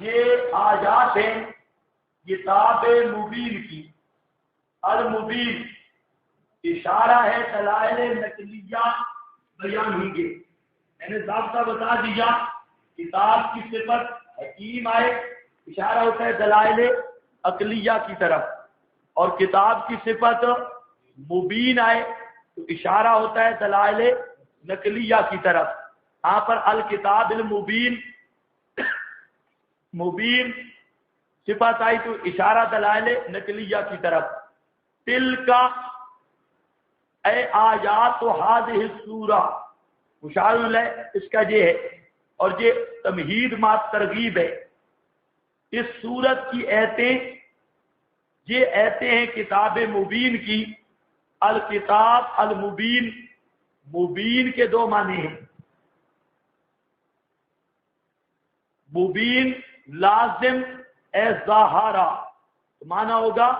یہ آیات ہیں کتاب مبین کی. المبین اشارہ ہے دلائل نقلیہ بیان ہوں گے. میں نے ضابطہ بتا دیا. کتاب کی صفت حکیم آئے اشارہ ہوتا ہے دلائل عقلیہ کی طرف، اور کتاب کی صفت مبین آئے تو اشارہ ہوتا ہے دلائل نقلیہ کی طرف. یہاں پر الکتاب المبین مبین صفت آئی تو اشارہ دلائل نقلیہ کی طرف. تلک اے آیات و ہذہ السورہ، مشار الیہ اس کا یہ ہے، اور یہ تمہید ما ترغیب ہے. اس سورت کی ایتیں، یہ ایتیں ہیں کتاب مبین کی. الکتاب المبین، مبین کے دو معنی ہیں. مبین لازم اے ظاہرہ، معنی ہوگا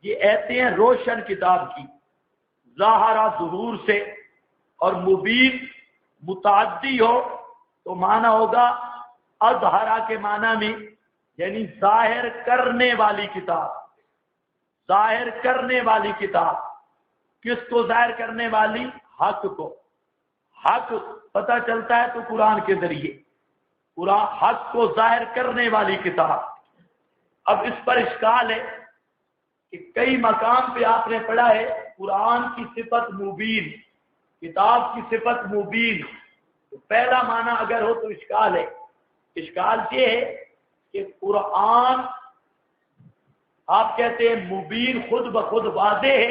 یہ ایتیں ہیں روشن کتاب کی، ظاہرہ ظہور سے. اور مبین متعدی ہو تو معنی ہوگا اظہرہ کے معنی میں، یعنی ظاہر کرنے والی کتاب. ظاہر کرنے والی کتاب کس کو ظاہر کرنے والی؟ حق کو. حق پتہ چلتا ہے تو قرآن کے ذریعے. قرآن حق کو ظاہر کرنے والی کتاب. اب اس پر اشکال ہے کہ کئی مقام پہ آپ نے پڑھا ہے قرآن کی صفت مبین، کتاب کی صفت مبین. تو پہلا معنی اگر ہو تو اشکال ہے. اشکال یہ ہے کہ قرآن آپ کہتے ہیں مبین خود بخود واضح ہے،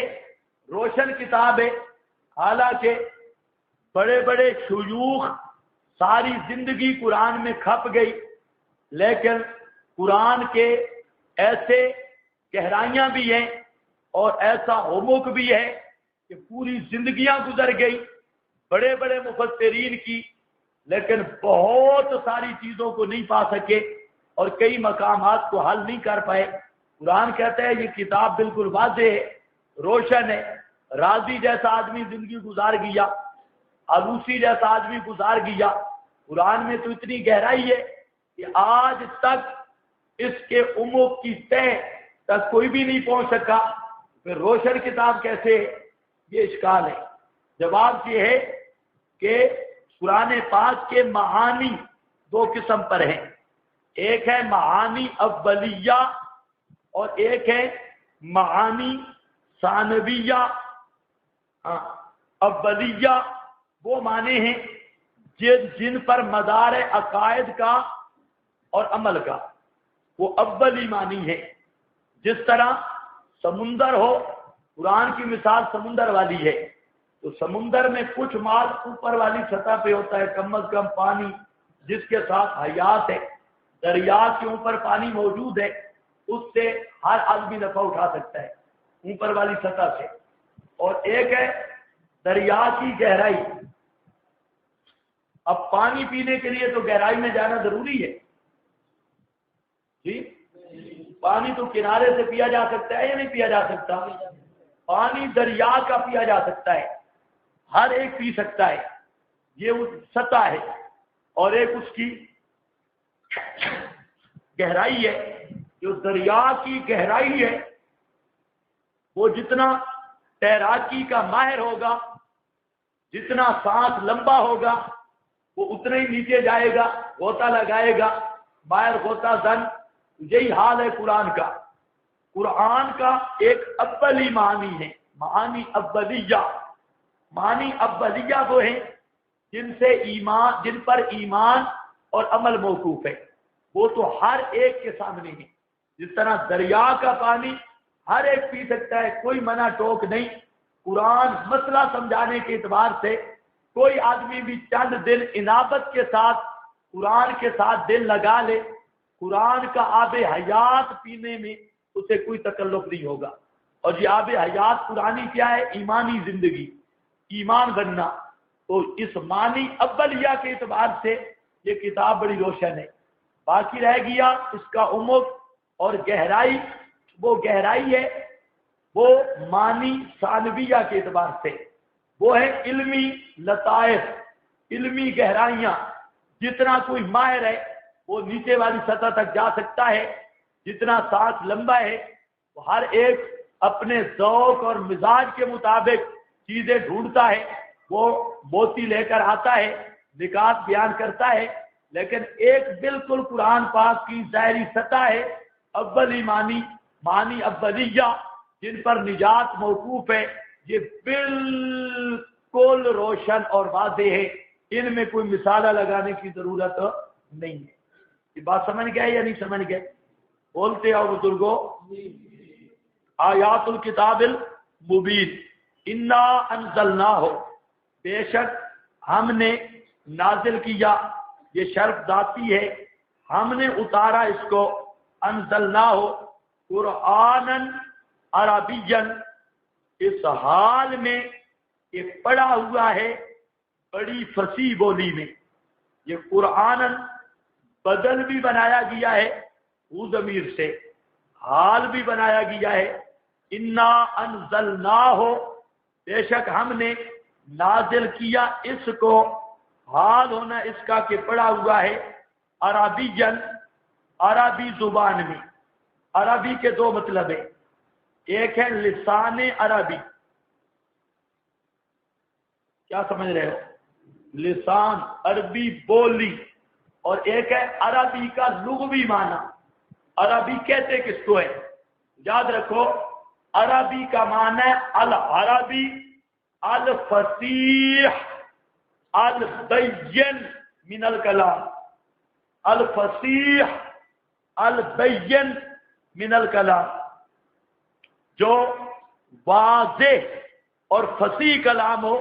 روشن کتاب ہے. حالانکہ بڑے بڑے شیوخ ساری زندگی قرآن میں کھپ گئی، لیکن قرآن کے ایسے گہرائیاں بھی ہیں اور ایسا عمق بھی ہے کہ پوری زندگیاں گزر گئی بڑے بڑے مفسرین کی، لیکن بہت ساری چیزوں کو نہیں پا سکے اور کئی مقامات کو حل نہیں کر پائے. قرآن کہتا ہے یہ کتاب بالکل واضح ہے، روشن ہے. راضی جیسا آدمی زندگی گزار گیا، علوسی جیسا آدمی گزار گیا. قرآن میں تو اتنی گہرائی ہے کہ آج تک اس کے عمق کی تہ تک کوئی بھی نہیں پہنچ سکا. پھر روشن کتاب کیسے ہے؟ یہ اشکال ہے. جواب یہ ہے کہ قرآن پاک کے معانی دو قسم پر ہیں. ایک ہے معانی اولیہ اور ایک ہے معانی ثانویہ. اولیہ وہ معنی ہیں جن پر مدار عقائد کا اور عمل کا، وہ اولی معنی ہے. جس طرح سمندر ہو، قرآن کی مثال سمندر والی ہے، تو سمندر میں کچھ مال اوپر والی سطح پہ ہوتا ہے، کم از کم پانی جس کے ساتھ حیات ہے. دریا کے اوپر پانی موجود ہے، اس سے ہر آدمی نفع اٹھا سکتا ہے اوپر والی سطح سے. اور ایک ہے دریا کی گہرائی. اب پانی پینے کے لیے تو گہرائی میں جانا ضروری ہے جی. پانی تو کنارے سے پیا جا سکتا ہے یا نہیں پیا جا سکتا؟ پانی دریا کا پیا جا سکتا ہے، ہر ایک پی سکتا ہے. یہ اس سطح ہے. اور ایک اس کی گہرائی ہے. جو دریا کی گہرائی ہے وہ جتنا تیراکی کا ماہر ہوگا، جتنا سانس لمبا ہوگا، وہ اتنا ہی نیچے جائے گا، غوطہ لگائے گا، ماہر غوطہ زن. یہی حال ہے قرآن کا. قرآن کا ایک اولی معنی ہے، معانی اولیہ. معنی اولیہ وہ ہیں جن پر ایمان اور عمل موقوف ہے. وہ تو ہر ایک کے سامنے ہے. جس طرح دریا کا پانی ہر ایک پی سکتا ہے، کوئی منع ٹوک نہیں. قرآن مسئلہ سمجھانے کے اعتبار سے کوئی آدمی بھی چند دن انابت کے ساتھ قرآن کے ساتھ دل لگا لے، قرآن کا آب حیات پینے میں اسے کوئی تکلف نہیں ہوگا. اور یہ آب حیات قرآنی کیا ہے؟ ایمانی زندگی، ایمان بننا. تو اس معنی اولیہ کے اعتبار سے یہ کتاب بڑی روشن ہے. باقی رہ گیا اس کا عمق اور گہرائی. وہ گہرائی ہے وہ معنی ثانویہ کے اعتبار سے، وہ ہے علمی لطائف، علمی گہرائیاں. جتنا کوئی ماہر ہے وہ نیچے والی سطح تک جا سکتا ہے. جتنا سانس لمبا ہے وہ ہر ایک اپنے ذوق اور مزاج کے مطابق چیزیں ڈھونڈتا ہے. وہ موتی لے کر آتا ہے، نکات بیان کرتا ہے، لیکن ایک بالکل قرآن پاک کی ظاہری سطح ہے، اولی معنی اولیہ جن پر نجات موقوف ہے. یہ بالکل روشن اور واضح ہے، ان میں کوئی مثالہ لگانے کی ضرورت نہیں ہے. یہ بات سمجھ گئے یا نہیں سمجھ گئے؟ بولتے ہو بزرگوں. آیات الکتاب المبین. انا انزلناہ، بے شک ہم نے نازل کیا، یہ شرف ذاتی ہے، ہم نے اتارا اس کو. انزلناہ قرآنا عربیا، اس حال میں کہ پڑھا ہوا ہے بڑی فصیح بولی میں. یہ قرآن بدل بھی بنایا گیا ہے وہ ضمیر سے، حال بھی بنایا گیا ہے. انا انزلناہ، بے شک ہم نے نازل کیا اس کو، حال ہونا اس کا کہ پڑھا ہوا ہے عربیًا، عربی زبان میں. عربی کے دو مطلب ہیں، ایک ہے لسان عربی. کیا سمجھ رہے ہو؟ لسان عربی بولی، اور ایک ہے عربی کا لغوی معنی. عربی کہتے کس کو ہے؟ یاد رکھو، عربی کا معنی ہے العربی الفصیح البین من الکلام. الفصیح البین من الکلام، جو واضح اور فصیح کلام ہو.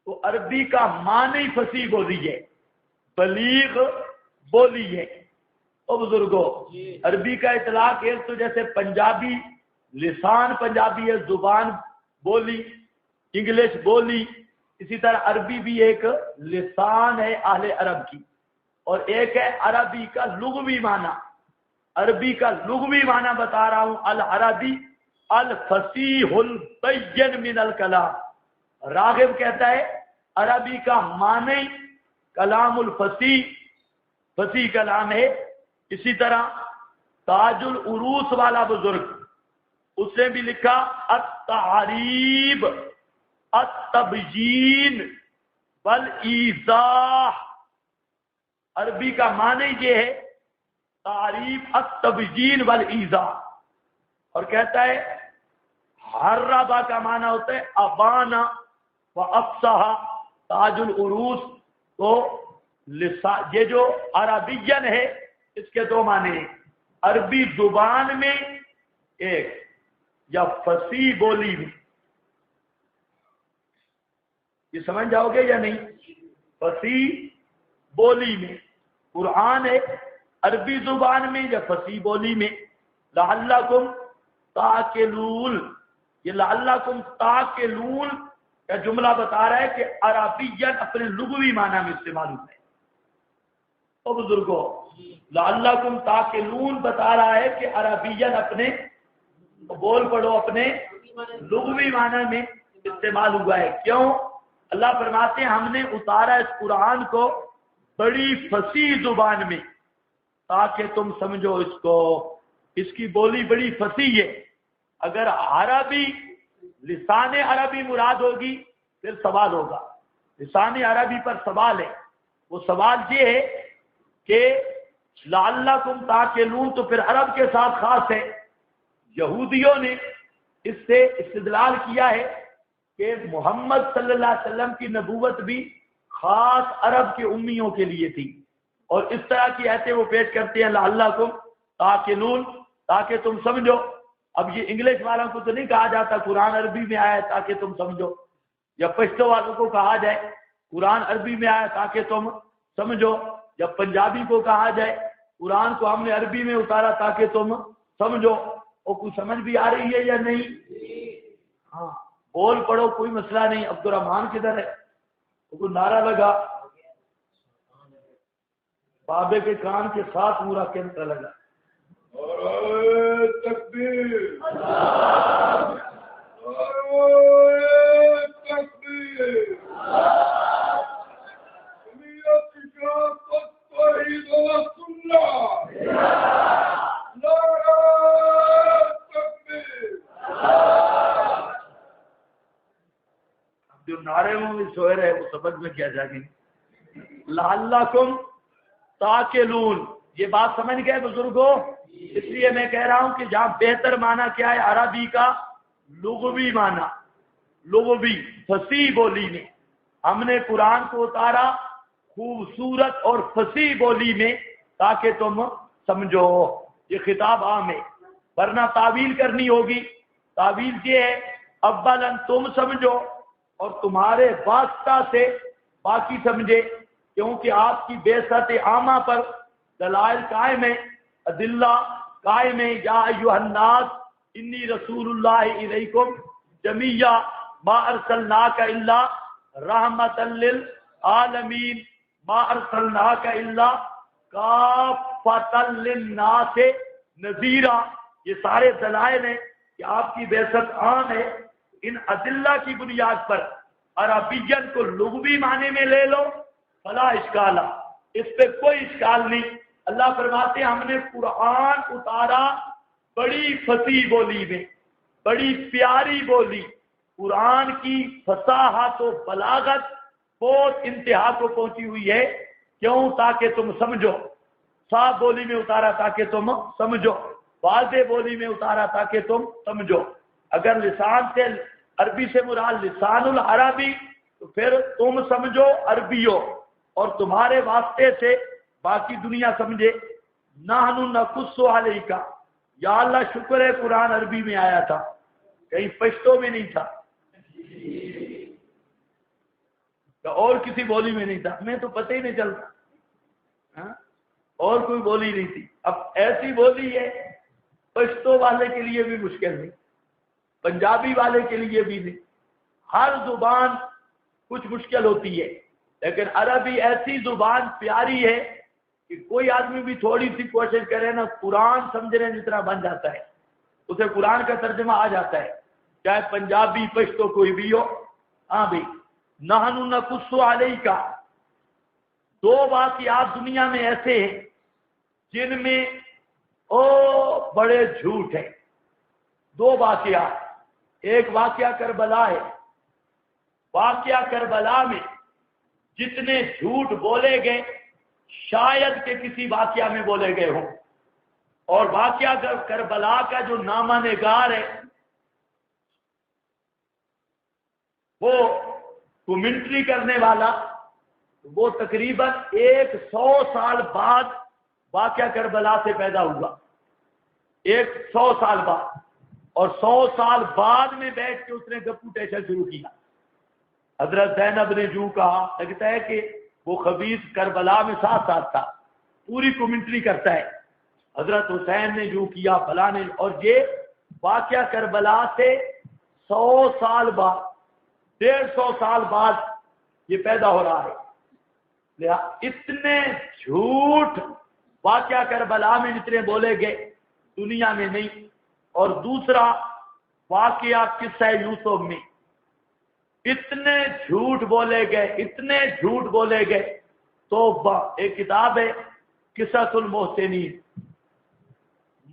تو عربی کا معنی فصیح بولی ہے، بلیغ بولی ہے. او بزرگوں، عربی کا اطلاق ایک تو جیسے پنجابی لسان پنجابی ہے، زبان بولی انگلش بولی، اسی طرح عربی بھی ایک لسان ہے اہل عرب کی. اور ایک ہے عربی کا لغوی معنی. عربی کا لغوی معنی بتا رہا ہوں، العربی الفصیح البین من الکلام. راغب کہتا ہے عربی کا معنی کلام الفصیح، فصیح کلام ہے. اسی طرح تاج العروس والا بزرگ، اس نے بھی لکھا التعریب التبیین والایضاح. عربی کا معنی یہ ہے تعریف التبیین والایضاح. اور کہتا ہے حربا کا معنی ہوتا ہے ابانا و افصح. تاج العروس تو یہ جو عربین ہے اس کے دو معنی ہیں، عربی زبان میں ایک یا فصیح بولی میں. یہ سمجھ جاؤ گے یا نہیں؟ فصیح بولی میں قرآن ہے، عربی زبان میں یا فصیح بولی میں. لعلکم تاکلون، یہ لعلکم تاکلون کا جملہ بتا رہا ہے کہ عربین اپنے لغوی معنی میں استعمال ہوتا ہے. تو بزرگوں، لعلکم تاکلون بتا رہا ہے کہ عربین اپنے بول پڑھو اپنے لغوی معنی میں استعمال ہوا ہے. کیوں؟ اللہ فرماتے ہیں ہم نے اتارا اس قرآن کو بڑی فصیح زبان میں تاکہ تم سمجھو اس کو. اس کی بولی بڑی فصیح ہے. اگر عربی لسان عربی مراد ہوگی پھر سوال ہوگا. لسان عربی پر سوال ہے. وہ سوال یہ ہے کہ لعلکم تاکلون تو پھر عرب کے ساتھ خاص ہے. یہودیوں نے اس سے استدلال کیا ہے کہ محمد صلی اللہ علیہ وسلم کی نبوت بھی خاص عرب کے امیوں کے لیے تھی، اور اس طرح کی ایسے وہ پیش کرتے ہیں لعلکم تاکلون تاکہ تم سمجھو. اب یہ انگلش والوں کو تو نہیں کہا جاتا قرآن عربی میں آیا تاکہ تم سمجھو، یا پشتو والوں کو کہا جائے قرآن عربی میں آیا تاکہ تم سمجھو، یا پنجابی کو کہا جائے قرآن کو ہم نے عربی میں اتارا تاکہ تم سمجھو. اور کوئی سمجھ بھی آ رہی ہے یا نہیں؟ ہاں بول پڑھو، کوئی مسئلہ نہیں. عبد الرحمان کدھر ہے؟ وہ نعرہ لگا، بابے کے کان کے ساتھ پورا کینسر لگا. تکبیر تکبیر. جو نعرے میں سوئے رہے وہ سبق میں کیا جائیں گے؟ لعلکم تاکلون، یہ بات سمجھ گئے بزرگوں؟ اس لیے میں کہہ رہا ہوں کہ جہاں بہتر معنی کیا ہے عربی کا، لغوی معنی، لغوی فصیح بولی میں ہم نے قرآن کو اتارا خوبصورت اور فصیح بولی میں تاکہ تم سمجھو. یہ خطاب عام ہے، ورنہ تعویل کرنی ہوگی. تعویل یہ ہے اولاً تم سمجھو اور تمہارے واسطہ سے باقی سمجھے، کیونکہ آپ کی بعثت عامہ پر دلائل قائم ہے، ادلہ قائم ہے. یا ایھا الناس انی رسول اللہ الیکم جمیعا ما ارسلناک الا رحمۃ للعالمین ما ارسلناک الا کافۃ للناس نذیرا. یہ سارے دلائل ہیں کہ آپ کی بعثت عام ہے. ان ادلہ کی بنیاد پر عربین کو لغوی معنی میں لے لو فلا اشکال، اس پہ کوئی اشکال نہیں. اللہ فرماتے ہیں ہم نے قرآن اتارا بڑی فصیح بولی میں، بڑی پیاری بولی. قرآن کی فصاحت و بلاغت بہت انتہا کو پہنچی ہوئی ہے. کیوں؟ تاکہ تم سمجھو. صاف بولی میں اتارا تاکہ تم سمجھو، واضح بولی میں اتارا تاکہ تم سمجھو. اگر لسان سے عربی سے مراد لسان العربی تو پھر تم سمجھو عربیوں اور تمہارے واسطے سے باقی دنیا سمجھے. نحن نقص علیک، یا اللہ شکر ہے قرآن عربی میں آیا تھا، کہیں پشتو میں نہیں تھا اور کسی بولی میں نہیں تھا، ہمیں تو پتہ ہی نہیں چلتا، اور کوئی بولی نہیں تھی. اب ایسی بولی ہے پشتو والے کے لیے بھی مشکل نہیں، پنجابی والے کے لیے بھی نہیں. ہر زبان کچھ مشکل ہوتی ہے، لیکن عربی ایسی زبان پیاری ہے کہ کوئی آدمی بھی تھوڑی سی کوشش کرے نا قرآن سمجھنے جتنا بن جاتا ہے، اسے قرآن کا ترجمہ آ جاتا ہے، چاہے پنجابی پشتو کوئی بھی ہو. ہاں بھائی، نحن نقص علیک، دو واقعات دنیا میں ایسے ہیں جن میں بڑے جھوٹ ہیں. دو واقعات، ایک واقعہ کربلا ہے. واقعہ کربلا میں جتنے جھوٹ بولے گئے شاید کہ کسی واقعہ میں بولے گئے ہوں. اور واقعہ کربلا کا جو نامہ نگار ہے وہ کمنٹری کرنے والا، وہ تقریباً 100 سال بعد واقعہ کربلا سے پیدا ہوا. 100 سال بعد، اور 100 سال بعد میں بیٹھ کے اس نے کمپوٹیشن شروع کیا. حضرت زینب نے جو کہا، لگتا ہے کہ وہ خبیث کربلا میں ساتھ ساتھ تھا، پوری کمنٹری کرتا ہے. حضرت حسین نے جو کیا، فلاں نے، اور یہ واقعہ کربلا سے 100 سال بعد، 150 سال بعد یہ پیدا ہو رہا ہے. اتنے جھوٹ واقعہ کربلا میں جتنے بولے گئے دنیا میں نہیں. اور دوسرا واقعہ قصہ یوسف میں اتنے جھوٹ بولے گئے، اتنے جھوٹ بولے گئے. توبہ، ایک کتاب ہے قصص المحسنین،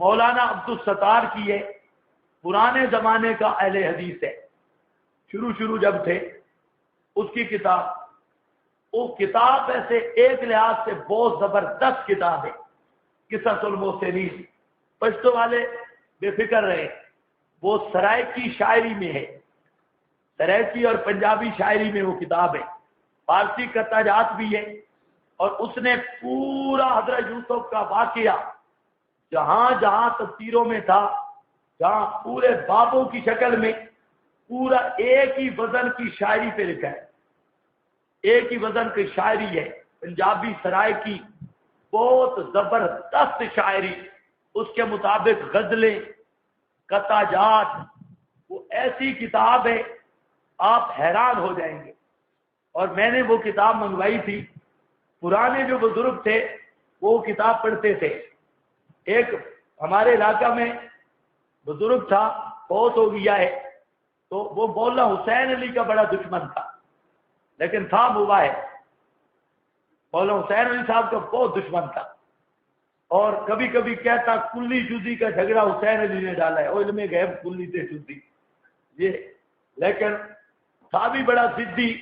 مولانا عبدالستار کی ہے، پرانے زمانے کا اہل حدیث ہے، شروع جب تھے اس کی کتاب. وہ کتاب ایسے ایک لحاظ سے بہت زبردست کتاب ہے قصص المحسنین. پشتو والے بے فکر رہے، وہ سرائکی شاعری میں ہے، سرائکی اور پنجابی شاعری میں وہ کتاب ہے. فارسی قطعات بھی ہے، اور اس نے پورا حضرت یوسف کا واقعہ جہاں جہاں تفسیروں میں تھا، جہاں پورے بابوں کی شکل میں پورا ایک ہی وزن کی شاعری پہ لکھا ہے. ایک ہی وزن کی شاعری ہے پنجابی سرائکی، بہت زبردست شاعری. اس کے مطابق غزلیں، قطعات، وہ ایسی کتاب ہے آپ حیران ہو جائیں گے. اور میں نے وہ کتاب منگوائی تھی. پرانے جو بزرگ تھے وہ کتاب پڑھتے تھے. ایک ہمارے علاقہ میں بزرگ تھا، بہت ہو گیا ہے، تو وہ مولانا حسین علی کا بڑا دشمن تھا، لیکن تھا ہوا ہے. مولانا حسین علی صاحب کا بہت دشمن تھا. اور کبھی کبھی کہتا کلی جزی کا جھگڑا حسین علی نے ڈالا ہے، وہ علم غیب کلی سے جزی یہ، لیکن تھا بھی بڑا ضدی۔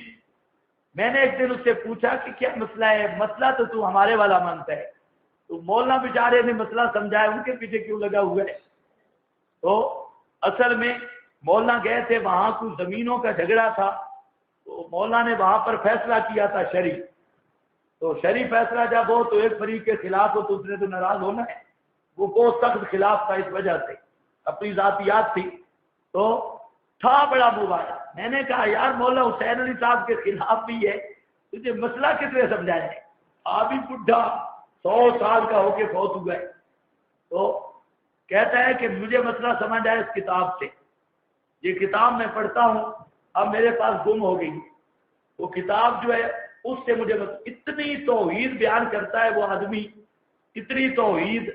میں نے ایک دن اس سے پوچھا کہ کیا مسئلہ ہے؟ مسئلہ تو ہمارے والا مانتا ہے، تو مولانا بیچارے نے مسئلہ سمجھایا، ان کے پیچھے کیوں لگا ہوا ہے؟ تو اصل میں مولانا گئے تھے، وہاں کچھ زمینوں کا جھگڑا تھا، تو مولانا نے وہاں پر فیصلہ کیا تھا شرعی، تو شرعی فیصلہ جب ہو تو ایک فریق کے خلاف ہو تو اس نے تو ناراض ہونا ہے، وہ بہت سخت خلاف تھا، اس وجہ سے اپنی ذاتیات تھی، تو تھا بڑا مبارک۔ میں نے کہا یار مولا حسین علی صاحب کے خلاف بھی ہے، تجھے مسئلہ کس نے سمجھایا ہے؟ آپ ہی بڈھا 100 سال کا ہو کے فوت ہوا ہے۔ تو کہتا ہے کہ مجھے مسئلہ سمجھ آیا اس کتاب سے، یہ کتاب میں پڑھتا ہوں، اب میرے پاس گم ہو گئی، وہ کتاب جو ہے اس سے مجھے اتنی توحید بیان کرتا ہے وہ آدمی، اتنی توحید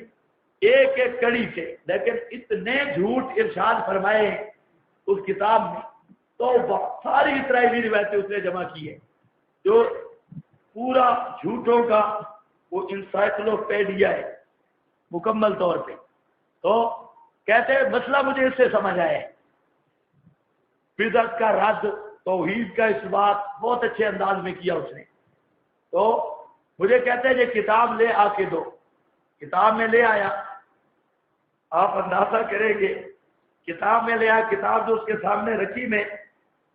ایک ایک کڑی سے، لیکن اتنے جھوٹ ارشاد فرمائے اس کتاب میں، تو ساری اسرائیلی روایتیں اس نے جمع کی ہے، جو پورا جھوٹوں کا وہ انسائکلوپیڈیا ہے مکمل طور پہ۔ تو کہتے ہیں مسئلہ مجھے اس سے سمجھ آیا ہے، بدعت کا رد، توحید کا اس بات بہت اچھے انداز میں کیا اس نے۔ تو مجھے کہتے ہیں یہ کتاب لے آ کے دو، کتاب میں لے آیا، آپ اندازہ کریں گے کتاب میں لے آیا، کتاب جو اس کے سامنے رکھی میں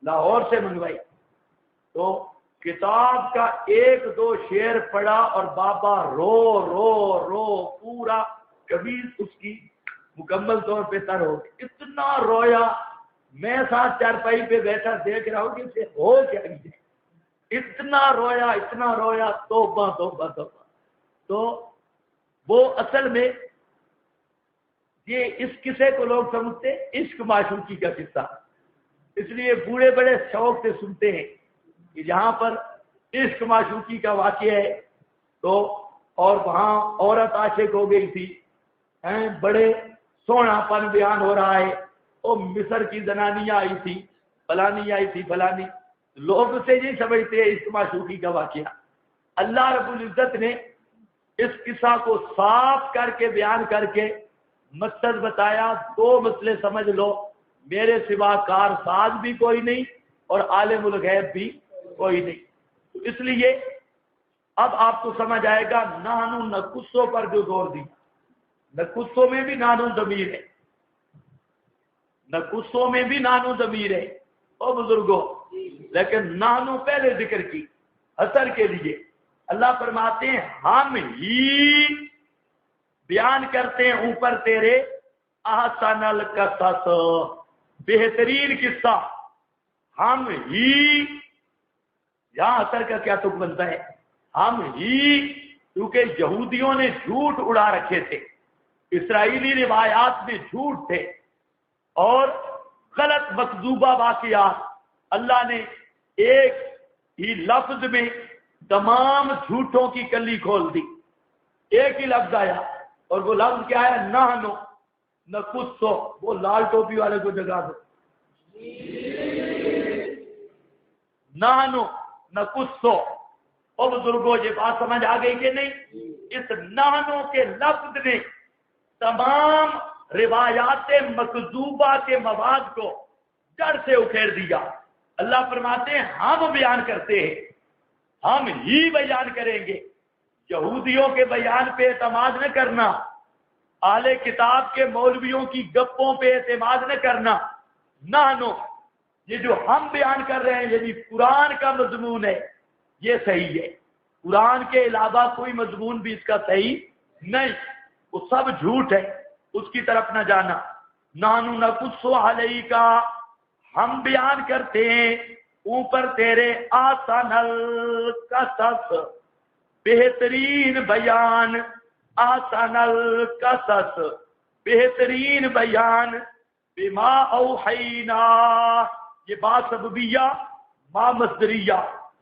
لاہور سے منگوائی، تو کتاب کا 1-2 شعر پڑھا اور بابا رو رو رو پورا قمیض اس کی مکمل طور پہ تر ہو گئی، اتنا رویا، میں ساتھ چارپائی پہ بیٹھا دیکھ رہا ہوں کہ اسے ہو کیا گیا، اتنا رویا توبہ توبہ توبہ۔ تو وہ اصل میں یہ اس قصے کو لوگ سمجھتے عشق معشوقی کا قصہ، اس لیے بوڑھے بڑے شوق سے سنتے ہیں کہ جہاں پر عشق معشوقی کا واقعہ ہے، تو اور وہاں عورت عاشق ہو گئی تھی، بڑے سونا پن بیان ہو رہا ہے، وہ مصر کی زنانیاں آئی تھی، فلانی آئی تھی فلانی، لوگ اسے یہ سمجھتے ہیں عشق معشوقی کا واقعہ۔ اللہ رب العزت نے اس قصہ کو صاف کر کے بیان کر کے مقصد بتایا، 2 مسئلے سمجھ لو، میرے سوا کار ساز بھی کوئی نہیں اور عالم الغیب بھی کوئی نہیں۔ تو اس لیے اب آپ کو سمجھ آئے گا نانو نقصوں پر جو زور دی، نقصوں میں بھی نانو ضمیر ہے، نقصوں میں بھی نانو ضمیر ہے او بزرگوں، لیکن نانو پہلے ذکر کی حسر کے لیے۔ اللہ فرماتے ہیں ہم ہی بیان کرتے ہیں اوپر تیرے احسن القصص، بہترین قصہ، ہم ہی، یہاں اثر کا کیا تک بنتا ہے؟ ہم ہی، کیونکہ یہودیوں نے جھوٹ اڑا رکھے تھے، اسرائیلی روایات میں جھوٹ تھے اور غلط مکذوبہ واقعات، اللہ نے ایک ہی لفظ میں تمام جھوٹوں کی کلی کھول دی، ایک ہی لفظ آیا، اور وہ لفظ کیا ہے؟ نحنو نقصو، وہ لال ٹوپی والے کو جگا دو، نحنو نقصو۔ اور بزرگوں یہ بات سمجھ آ گئی کہ نہیں؟ اس نحنو کے لفظ نے تمام روایات مکذوبہ کے مواد کو جڑ سے اکھیڑ دیا۔ اللہ فرماتے ہیں ہم بیان کرتے ہیں، ہم ہی بیان کریں گے، یہودیوں کے بیان پہ اعتماد نہ کرنا، اہل کتاب کے مولویوں کی گپوں پہ اعتماد نہ کرنا، نحنو، یہ جو ہم بیان کر رہے ہیں یعنی قرآن کا مضمون ہے، یہ صحیح ہے، قرآن کے علاوہ کوئی مضمون بھی اس کا صحیح نہیں، وہ سب جھوٹ ہے، اس کی طرف نہ جانا۔ نحنو نقص علیک، ہم بیان کرتے ہیں اوپر تیرے احسن القصص، بہترین بیان، احسن القصص، بہترین بیان، بما اوحینا، یہ با سببیہ ما مصدریہ،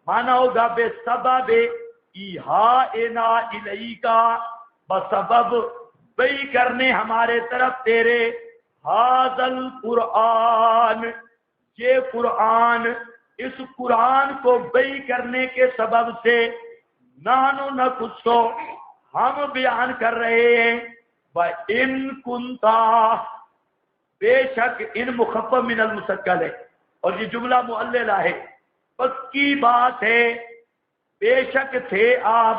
مانا ہوگا بے سبب ایحائنا الیکا، بسبب بئی کرنے ہمارے طرف تیرے، ھذل قرآن، یہ قرآن، اس قرآن کو بئی کرنے کے سبب سے، نحنو نقصو، ہم بیان کر رہے ہیں وَإِن كُنْتَ، بے شک ان مخفف من المثقل ہے اور یہ جملہ معللہ ہے، پکی بات ہے، بے شک تھے آپ،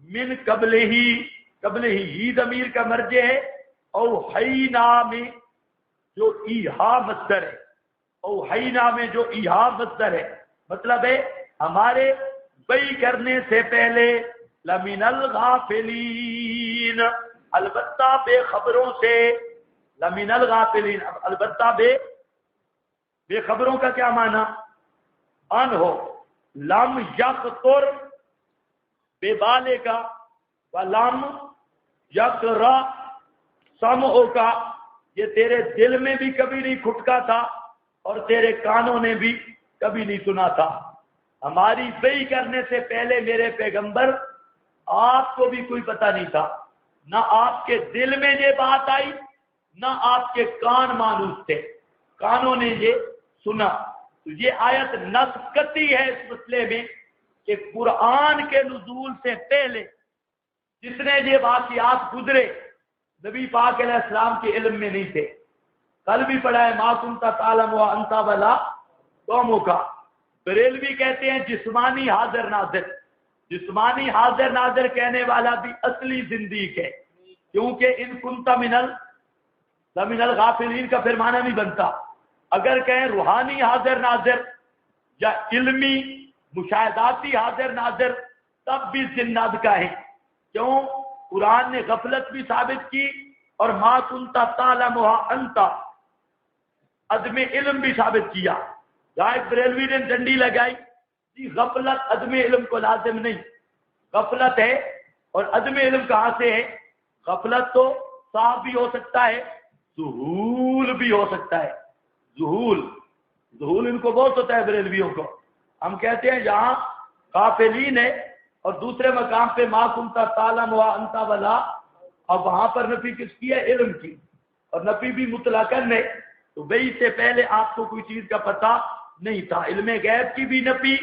من قبل ہی ضمیر کا مرجع ہے، اوحینا میں جو ایہا مصدر ہے، اوحینا میں جو ایہا مصدر ہے، مطلب ہے ہمارے وحی کرنے سے پہلے لمن الغافلین، البتہ بے خبروں سے، لمن الغافلین، البتہ بے خبروں کا کیا معنی؟ ان ہو، لم یخطر بے بالے کا، ولم یقرا سمعو کا، یہ تیرے دل میں بھی کبھی نہیں کھٹکا تھا اور تیرے کانوں نے بھی کبھی نہیں سنا تھا۔ ہماری وحی کرنے سے پہلے میرے پیغمبر آپ کو بھی کوئی پتہ نہیں تھا، نہ آپ کے دل میں یہ بات آئی، نہ آپ کے کان مانوس تھے، کانوں نے یہ سنا۔ تو یہ آیت نسکتی ہے اس مسئلے میں کہ قرآن کے نزول سے پہلے جتنے یہ واقعات گزرے نبی پاک علیہ السلام کے علم میں نہیں تھے۔ کل بھی پڑھا ہے ما کنت تعلم وانت ولا قومک۔ بریلوی کہتے ہیں جسمانی حاضر ناظر، جسمانی حاضر ناظر کہنے والا بھی اصلی زندیق ہے، کیونکہ ان کنت من الغافلین کا پھر معنی نہیں بنتا۔ اگر کہیں روحانی حاضر ناظر یا علمی مشاہداتی حاضر ناظر تب بھی زنداد کا ہے، کیوں؟ قرآن نے غفلت بھی ثابت کی اور ما کنت تعلمها انت، عدم علم بھی ثابت کیا۔ ایک بریلوی نے ڈنڈی لگائی جی غفلت عدم علم کو لازم نہیں، غفلت ہے اور عدم علم کہاں سے ہے؟ غفلت تو صاف بھی ہو سکتا ہے، ذہول بھی ہو سکتا ہے۔ ذہول ان کو بہت ہوتا ہے بریلویوں کو، ہم کہتے ہیں یہاں غافلین ہے اور دوسرے مقام پہ ما کنت تعلم وانت ولا، اب وہاں پر نفی کس کی ہے؟ علم کی، اور نفی بھی مطلقاً ہے، تو وحی سے پہلے آپ کو کوئی چیز کا پتہ نہیں تھا۔ علم غیب کی بھی نفی،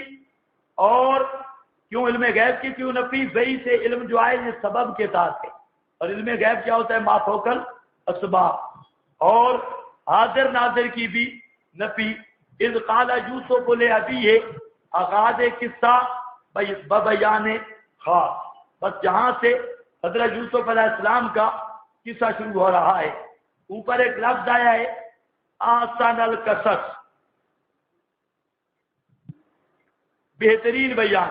اور کیوں علم غیب کی کیوں نفی؟ وحی سے علم جو آئے یہ سبب کے ساتھ ہے، اور علم غیب کیا ہوتا ہے؟ ما فوق الاسباب۔ اور حاضر ناظر کی بھی نفی، اذ قال یوسف لابیہ، آغاز قصہ ببیان خاص، بس جہاں سے حضرت یوسف علیہ السلام کا قصہ شروع ہو رہا ہے، اوپر ایک لفظ آیا ہے آسان القصص، بہترین بیان۔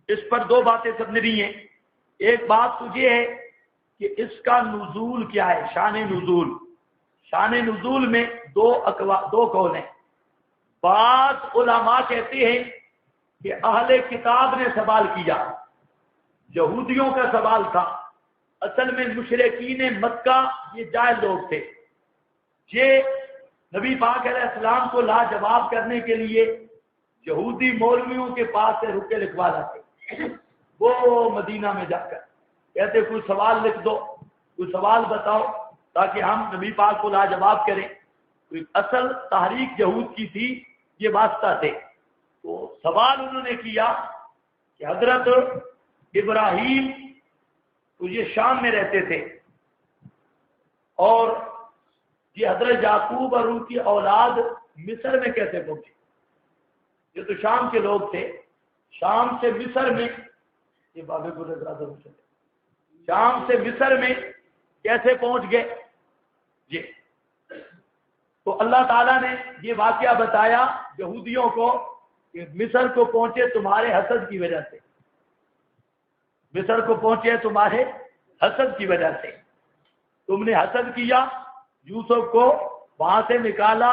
اس پر دو باتیں سمجھنی ہیں۔ ایک بات تو یہ ہے کہ اس کا نزول کیا ہے، شان نزول۔ شان نزول میں دو قول ہیں۔ بعض علماء کہتے ہیں کہ اہل کتاب نے سوال کیا، یہودیوں کا سوال تھا، اصل میں مشرکین مکہ یہ جاہل لوگ تھے، یہ نبی پاک علیہ السلام کو لاجواب کرنے کے لیے یہودی مولویوں کے پاس سے رکے لکھوا لاتے، وہ مدینہ میں جا کر کہتے کوئی سوال لکھ دو، کوئی سوال بتاؤ تاکہ ہم نبی پاک کو لاجواب کریں۔ کوئی اصل تحریک یہود کی تھی، یہ واسطہ تھے۔ تو سوال انہوں نے کیا کہ حضرت ابراہیم تو یہ شام میں رہتے تھے، اور یہ حضرت یعقوب اور ان کی اولاد مصر میں کیسے پہنچے؟ یہ تو شام کے لوگ تھے، شام سے مصر میں، یہ بابے کو شام سے مصر میں کیسے پہنچ گئے؟ یہ تو اللہ تعالیٰ نے یہ واقعہ بتایا یہودیوں کو کہ مصر کو پہنچے تمہارے حسد کی وجہ سے، مصر کو پہنچے تمہارے حسد کی وجہ سے، تم نے حسد کیا، یوسف کو وہاں سے نکالا،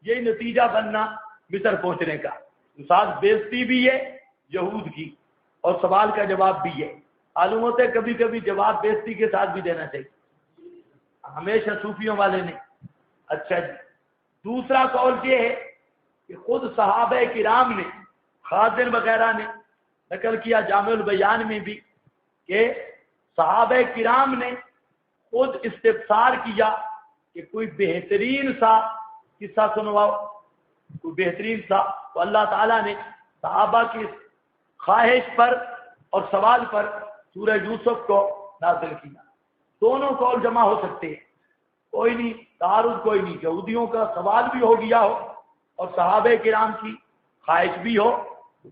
یہی نتیجہ بننا مصر پہنچنے کا۔ ساتھ بےزتی بھی ہے یہود کی اور سوال کا جواب بھی ہے۔ معلوم ہوتا ہے کبھی کبھی جواب بےزتی کے ساتھ بھی دینا چاہیے، ہمیشہ صوفیوں والے نے۔ اچھا جی، دوسرا قول یہ ہے کہ خود صحابہ کرام نے، خازن وغیرہ نے نقل کیا جامع البیان میں بھی کہ صحابہ کرام نے خود استفسار کیا کہ کوئی بہترین سا قصہ سنواؤ، کوئی بہترین سا، تو اللہ تعالیٰ نے صحابہ کی خواہش پر اور سوال پر سورہ یوسف کو نازل کیا. دونوں قول جمع ہو سکتے ہیں, کوئی نہیں تعارض, کوئی نہیں. یہودیوں کا سوال بھی ہو گیا ہو اور صحابہ کرام کی خواہش بھی ہو,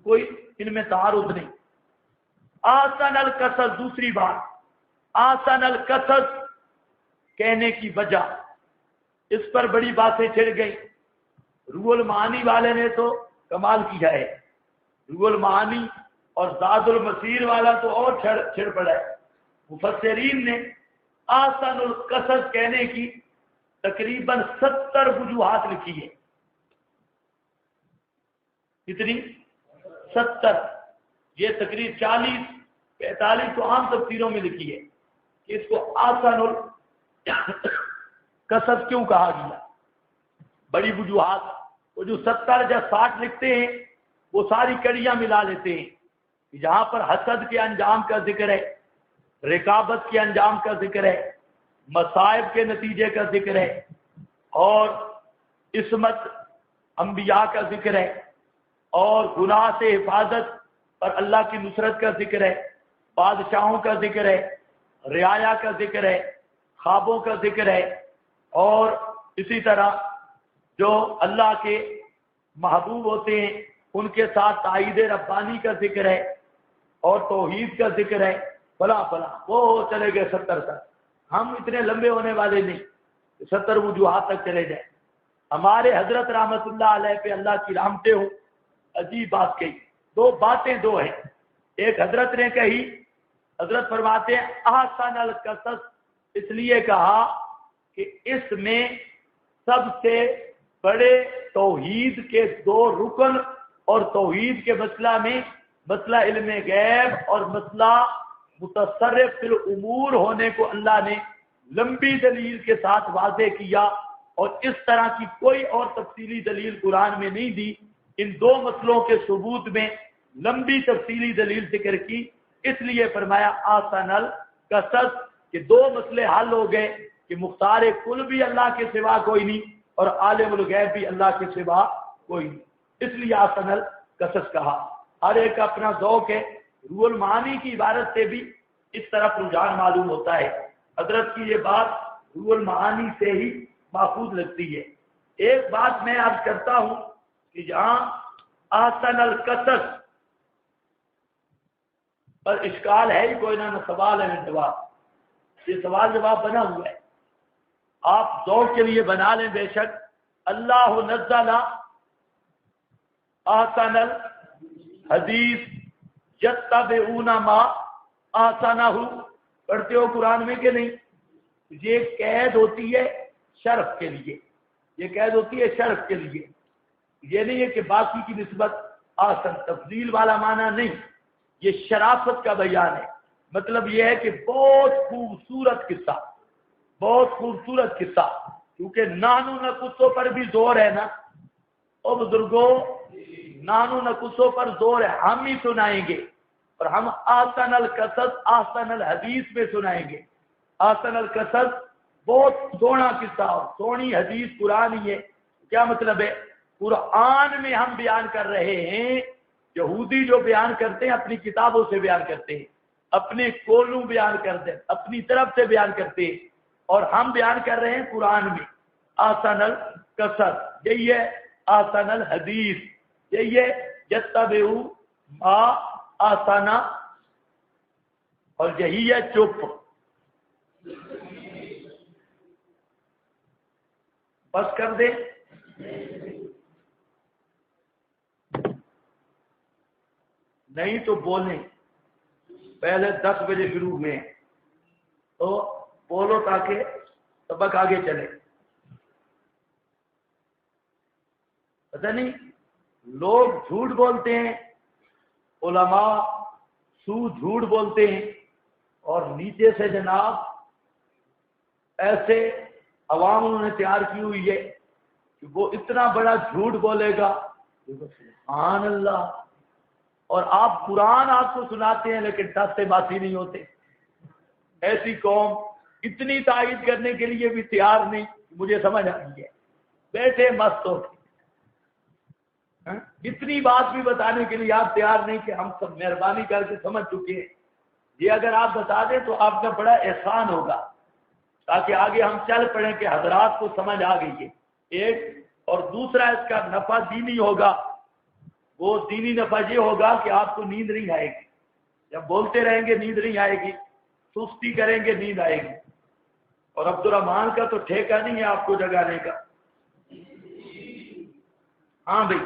کوئی ان میں تعارض نہیں. آسن القصص, دوسری بات, آسن القصص کہنے کی وجہ, اس پر بڑی باتیں چھڑ گئی. روح المعانی والے نے تو کمال کیا ہے, روح المعانی اور زاد المسیر والا تو اور چھڑ پڑا ہے. مفسرین نے آسن القصص کہنے کی تقریباً 70 وجوہات لکھی ہے. کتنی؟ 70. یہ تقریب 40-45 تو عام تفسیروں میں لکھی ہے کہ اس کو آسن القصص کیوں کہا گیا. بڑی وجوہات, وہ جو 70 یا 60 لکھتے ہیں وہ ساری کڑیاں ملا لیتے ہیں. جہاں پر حسد کے انجام کا ذکر ہے, رقابت کے انجام کا ذکر ہے, مصائب کے نتیجے کا ذکر ہے, اور عصمت انبیاء کا ذکر ہے, اور گناہ سے حفاظت اور اللہ کی نصرت کا ذکر ہے, بادشاہوں کا ذکر ہے, رعایا کا ذکر ہے, خوابوں کا ذکر ہے, اور اسی طرح جو اللہ کے محبوب ہوتے ہیں ان کے ساتھ تائید ربانی کا ذکر ہے, اور توحید کا ذکر ہے, فلاں فلاں, وہ چلے گئے 70 تک. ہم اتنے لمبے ہونے والے نہیں, 70 وجوہات تک چلے جائیں. ہمارے حضرت رحمت اللہ علیہ پہ اللہ کی رحمتیں ہوں, عجیب بات کہی. دو باتیں ہیں. ایک حضرت نے کہی, حضرت فرماتے ہیں احسن القصص اس لیے کہا کہ اس میں سب سے بڑے توحید کے 2 رکن اور توحید کے مسئلہ میں مسئلہ علم غیب اور مسئلہ متصرف فی الامور ہونے کو اللہ نے لمبی دلیل کے ساتھ واضح کیا, اور اس طرح کی کوئی اور تفصیلی دلیل قرآن میں نہیں دی. ان 2 مسئلوں کے ثبوت میں لمبی تفصیلی دلیل ذکر کی, اس لیے فرمایا آسن القصص کہ 2 مسئلے حل ہو گئے کہ مختار کل بھی اللہ کے سوا کوئی نہیں اور عالم الغیب بھی اللہ کے سوا کوئی نہیں. اس لیے آسن القصص کہا. ہر ایک کا اپنا ذوق ہے. روح المعانی کی عبارت سے بھی اس طرف رجحان معلوم ہوتا ہے. حضرت کی یہ بات روح المعانی سے ہی محفوظ لگتی ہے. ایک بات میں عرض کرتا ہوں کہ جہاں آسن القصص پر اشکال ہے ہی کوئی نہ سوال ہے نہ جواب. یہ سوال جواب بنا ہوا ہے, آپ ذوق کے لیے بنا لیں بے شک. اللہ نزل احسن الحدیث یتبعون ما احسنہ, پڑھتے ہو قرآن میں کہ نہیں؟ یہ قید ہوتی ہے شرف کے لیے, یہ قید ہوتی ہے شرف کے لیے. یہ نہیں ہے کہ باقی کی نسبت آسن, تفضیل والا معنی نہیں, یہ شرافت کا بیان ہے. مطلب یہ ہے کہ بہت خوبصورت قصہ, بہت خوبصورت قصہ, کیونکہ نانو نقصوں پر بھی زور ہے نا. او بزرگوں, نانو نقصوں پر زور ہے, ہم ہی سنائیں گے, اور ہم آسن القصص آسن الحدیث میں سنائیں گے. آسن القصص بہت سونا قصہ اور سونی حدیث قرآن ہی ہے. کیا مطلب ہے؟ قرآن میں ہم بیان کر رہے ہیں. یہودی جو بیان کرتے ہیں اپنی کتابوں سے بیان کرتے ہیں, اپنے کولوں بیان کرتے ہیں, اپنی طرف سے بیان کرتے ہیں, اور ہم بیان کر رہے ہیں قرآن میں. آسن القصص یہی ہے, آسن الحدیث یہی ہے, یتبعوا ما آسانہ, اور یہی ہے چپ. بس کر دے, نہیں تو بولیں. پہلے 10 بجے شروع ہوئے ہیں تو بولو تاکہ سبق آگے چلے. پتہ نہیں لوگ جھوٹ بولتے ہیں, علماء جھوٹ بولتے ہیں, اور نیچے سے جناب ایسے عوام انہوں نے تیار کی ہوئی ہے کہ وہ اتنا بڑا جھوٹ بولے گا, سبحان اللہ, اور آپ قرآن آپ کو سناتے ہیں لیکن ٹس سے باسی نہیں ہوتے. ایسی قوم اتنی تائید کرنے کے لیے بھی تیار نہیں, مجھے سمجھ آ رہی ہے. بیٹھے مست ہو, اتنی بات بھی بتانے کے لیے آپ تیار نہیں کہ ہم سب مہربانی کر کے سمجھ چکے ہیں. یہ اگر آپ بتا دیں تو آپ کا بڑا احسان ہوگا، تاکہ آگے ہم چل پڑیں کہ حضرات کو سمجھ آ گئی ہے ایک، اور دوسرا اس کا نفع دینی ہوگا۔ وہ دینی نفع یہ ہوگا کہ آپ کو نیند نہیں آئے گی، جب بولتے رہیں گے نیند نہیں آئے گی، سستی کریں گے نیند آئے گی۔ اور عبد الرحمان کا تو ٹھیکہ نہیں ہے آپ کو جگانے کا۔ ہاں بھائی،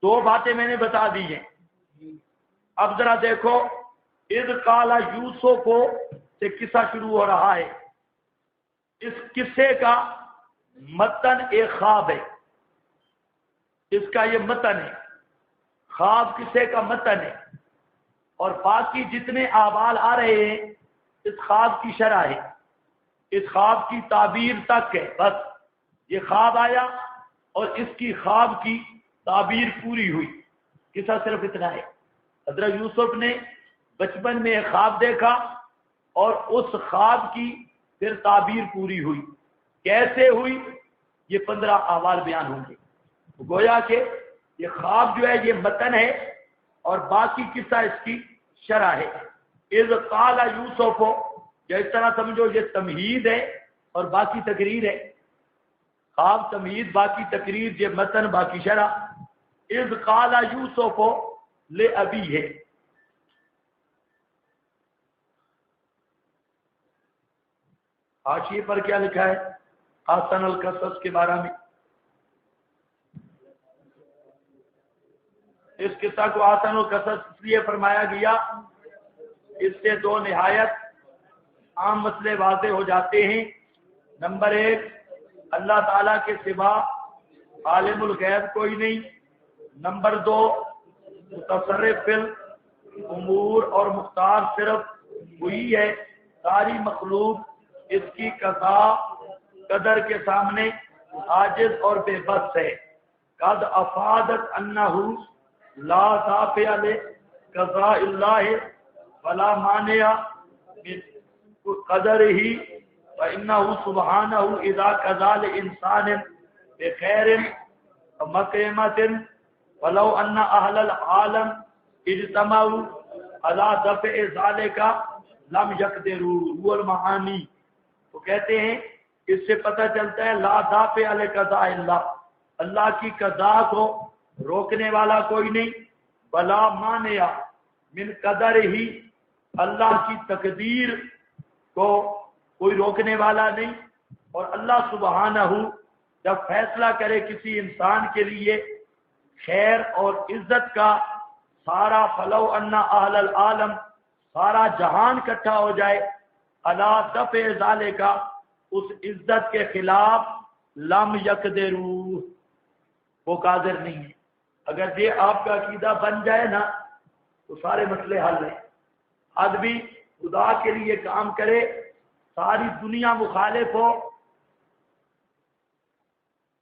دو باتیں میں نے بتا دی ہیں۔ اب ذرا دیکھو، اذ قال یوسف کو سے قصہ شروع ہو رہا ہے۔ اس قصے کا متن ایک خواب ہے، اس کا یہ متن ہے، خواب قصے کا متن ہے، اور باقی جتنے احوال آ رہے ہیں اس خواب کی شرح ہے، اس خواب کی تعبیر تک ہے۔ بس یہ خواب آیا اور اس کی خواب کی تعبیر پوری ہوئی، قصہ صرف اتنا ہے۔ حضرت یوسف نے بچپن میں ایک خواب دیکھا اور اس خواب کی پھر تعبیر پوری ہوئی۔ کیسے ہوئی؟ یہ 15 احوال بیان ہوں گے۔ گویا کہ یہ خواب جو ہے یہ متن ہے اور باقی قصہ اس کی شرح ہے۔ اذ قال یوسف، یا اس طرح سمجھو یہ تمہید ہے اور باقی تقریر ہے۔ خواب تمہید، باقی تقریر، یہ متن باقی شرح۔ اذ قال یوسف لأبیہ، حاشیے پر کیا لکھا ہے احسن القصص کے بارے میں؟ اس قصہ کو احسن القصص اس لیے فرمایا گیا، اس سے دو نہایت عام مسئلے واضح ہو جاتے ہیں۔ نمبر ایک، اللہ تعالیٰ کے سوا عالم الغیب کوئی نہیں۔ نمبر دو، متصرف فی الامور اور مختار صرف وہی ہے، ساری مخلوق اس کی قضا قدر کے سامنے عاجز اور بے بس ہے۔ قد افادت انہ لا دافع لقضاء اللہ ولا مانع من قدرہ فانہ سبحانہ اذا قضى لانسان بخیر مقیمۃ ولو ان اہل العالم اجتمعوا على دفع ذلك لم يقدروا۔ هو المعانی، تو کہتے ہیں اس سے پتہ چلتا ہے لا دافع لقضاء اللہ، اللہ کی قضا کو روکنے والا کوئی نہیں، ولا مانع من قدر ہی، اللہ کی تقدیر کو کوئی روکنے والا نہیں۔ اور اللہ سبحانہ جب فیصلہ کرے کسی انسان کے لیے خیر اور عزت کا، سارا فلو ان اہل العالم، سارا جہان اکٹھا ہو جائے، الا دفع ذالک، اس عزت کے خلاف، لم یقدروا، وہ قادر نہیں ہے۔ اگر یہ آپ کا عقیدہ بن جائے نا تو سارے مسئلے حل ہیں۔ آدمی خدا کے لیے کام کرے، ساری دنیا مخالف ہو،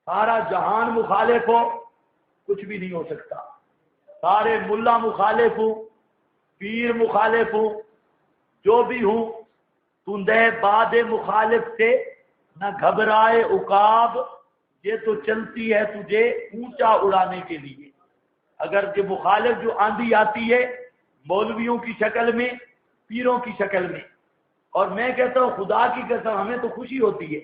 سارا جہان مخالف ہو، کچھ بھی نہیں ہو سکتا۔ سارے ملا مخالف ہوں، پیر مخالف ہوں، جو بھی ہوں، تندے باد مخالف سے نہ گھبرائے عقاب، یہ تو چلتی ہے تجھے اونچا اڑانے کے لیے۔ اگر یہ مخالف جو آندھی آتی ہے مولویوں کی شکل میں، پیروں کی شکل میں، اور میں کہتا ہوں خدا کی قسم ہمیں تو خوشی ہوتی ہے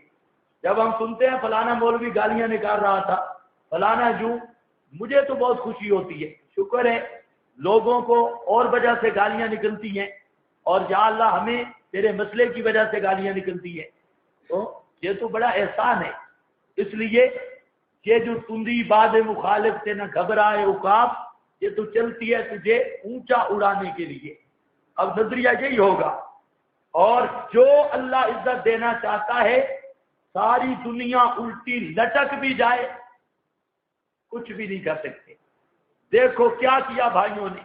جب ہم سنتے ہیں فلانا مولوی گالیاں نکال رہا تھا، فلانا جو، مجھے تو بہت خوشی ہوتی ہے۔ شکر ہے لوگوں کو اور وجہ سے گالیاں نکلتی ہیں، اور یا اللہ ہمیں تیرے مسئلے کی وجہ سے گالیاں نکلتی ہیں، تو یہ تو بڑا احسان ہے۔ اس لیے یہ جو تندی باد مخالف سے نہ گھبرائے عقاب، یہ تو چلتی ہے تجھے اونچا اڑانے کے لیے۔ اب نظریہ یہی ہوگا، اور جو اللہ عزت دینا چاہتا ہے، ساری دنیا الٹی لٹک بھی جائے کچھ بھی نہیں کر سکتے۔ دیکھو کیا کیا بھائیوں نے،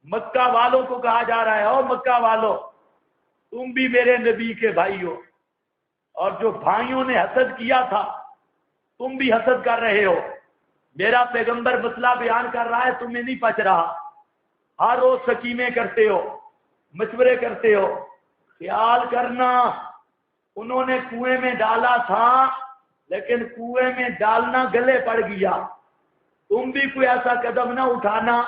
مکہ والوں کو کہا جا رہا ہے، او مکہ والوں تم بھی میرے نبی کے بھائی ہو، اور جو بھائیوں نے حسد کیا تھا تم بھی حسد کر رہے ہو۔ میرا پیغمبر مسئلہ بیان کر رہا ہے، تمہیں نہیں پچ رہا، ہر روز سکیمیں کرتے ہو، مشورے کرتے ہو۔ خیال کرنا انہوں نے کنویں میں ڈالا تھا، لیکن کنویں میں ڈالنا گلے پڑ گیا۔ تم بھی کوئی ایسا قدم نہ اٹھانا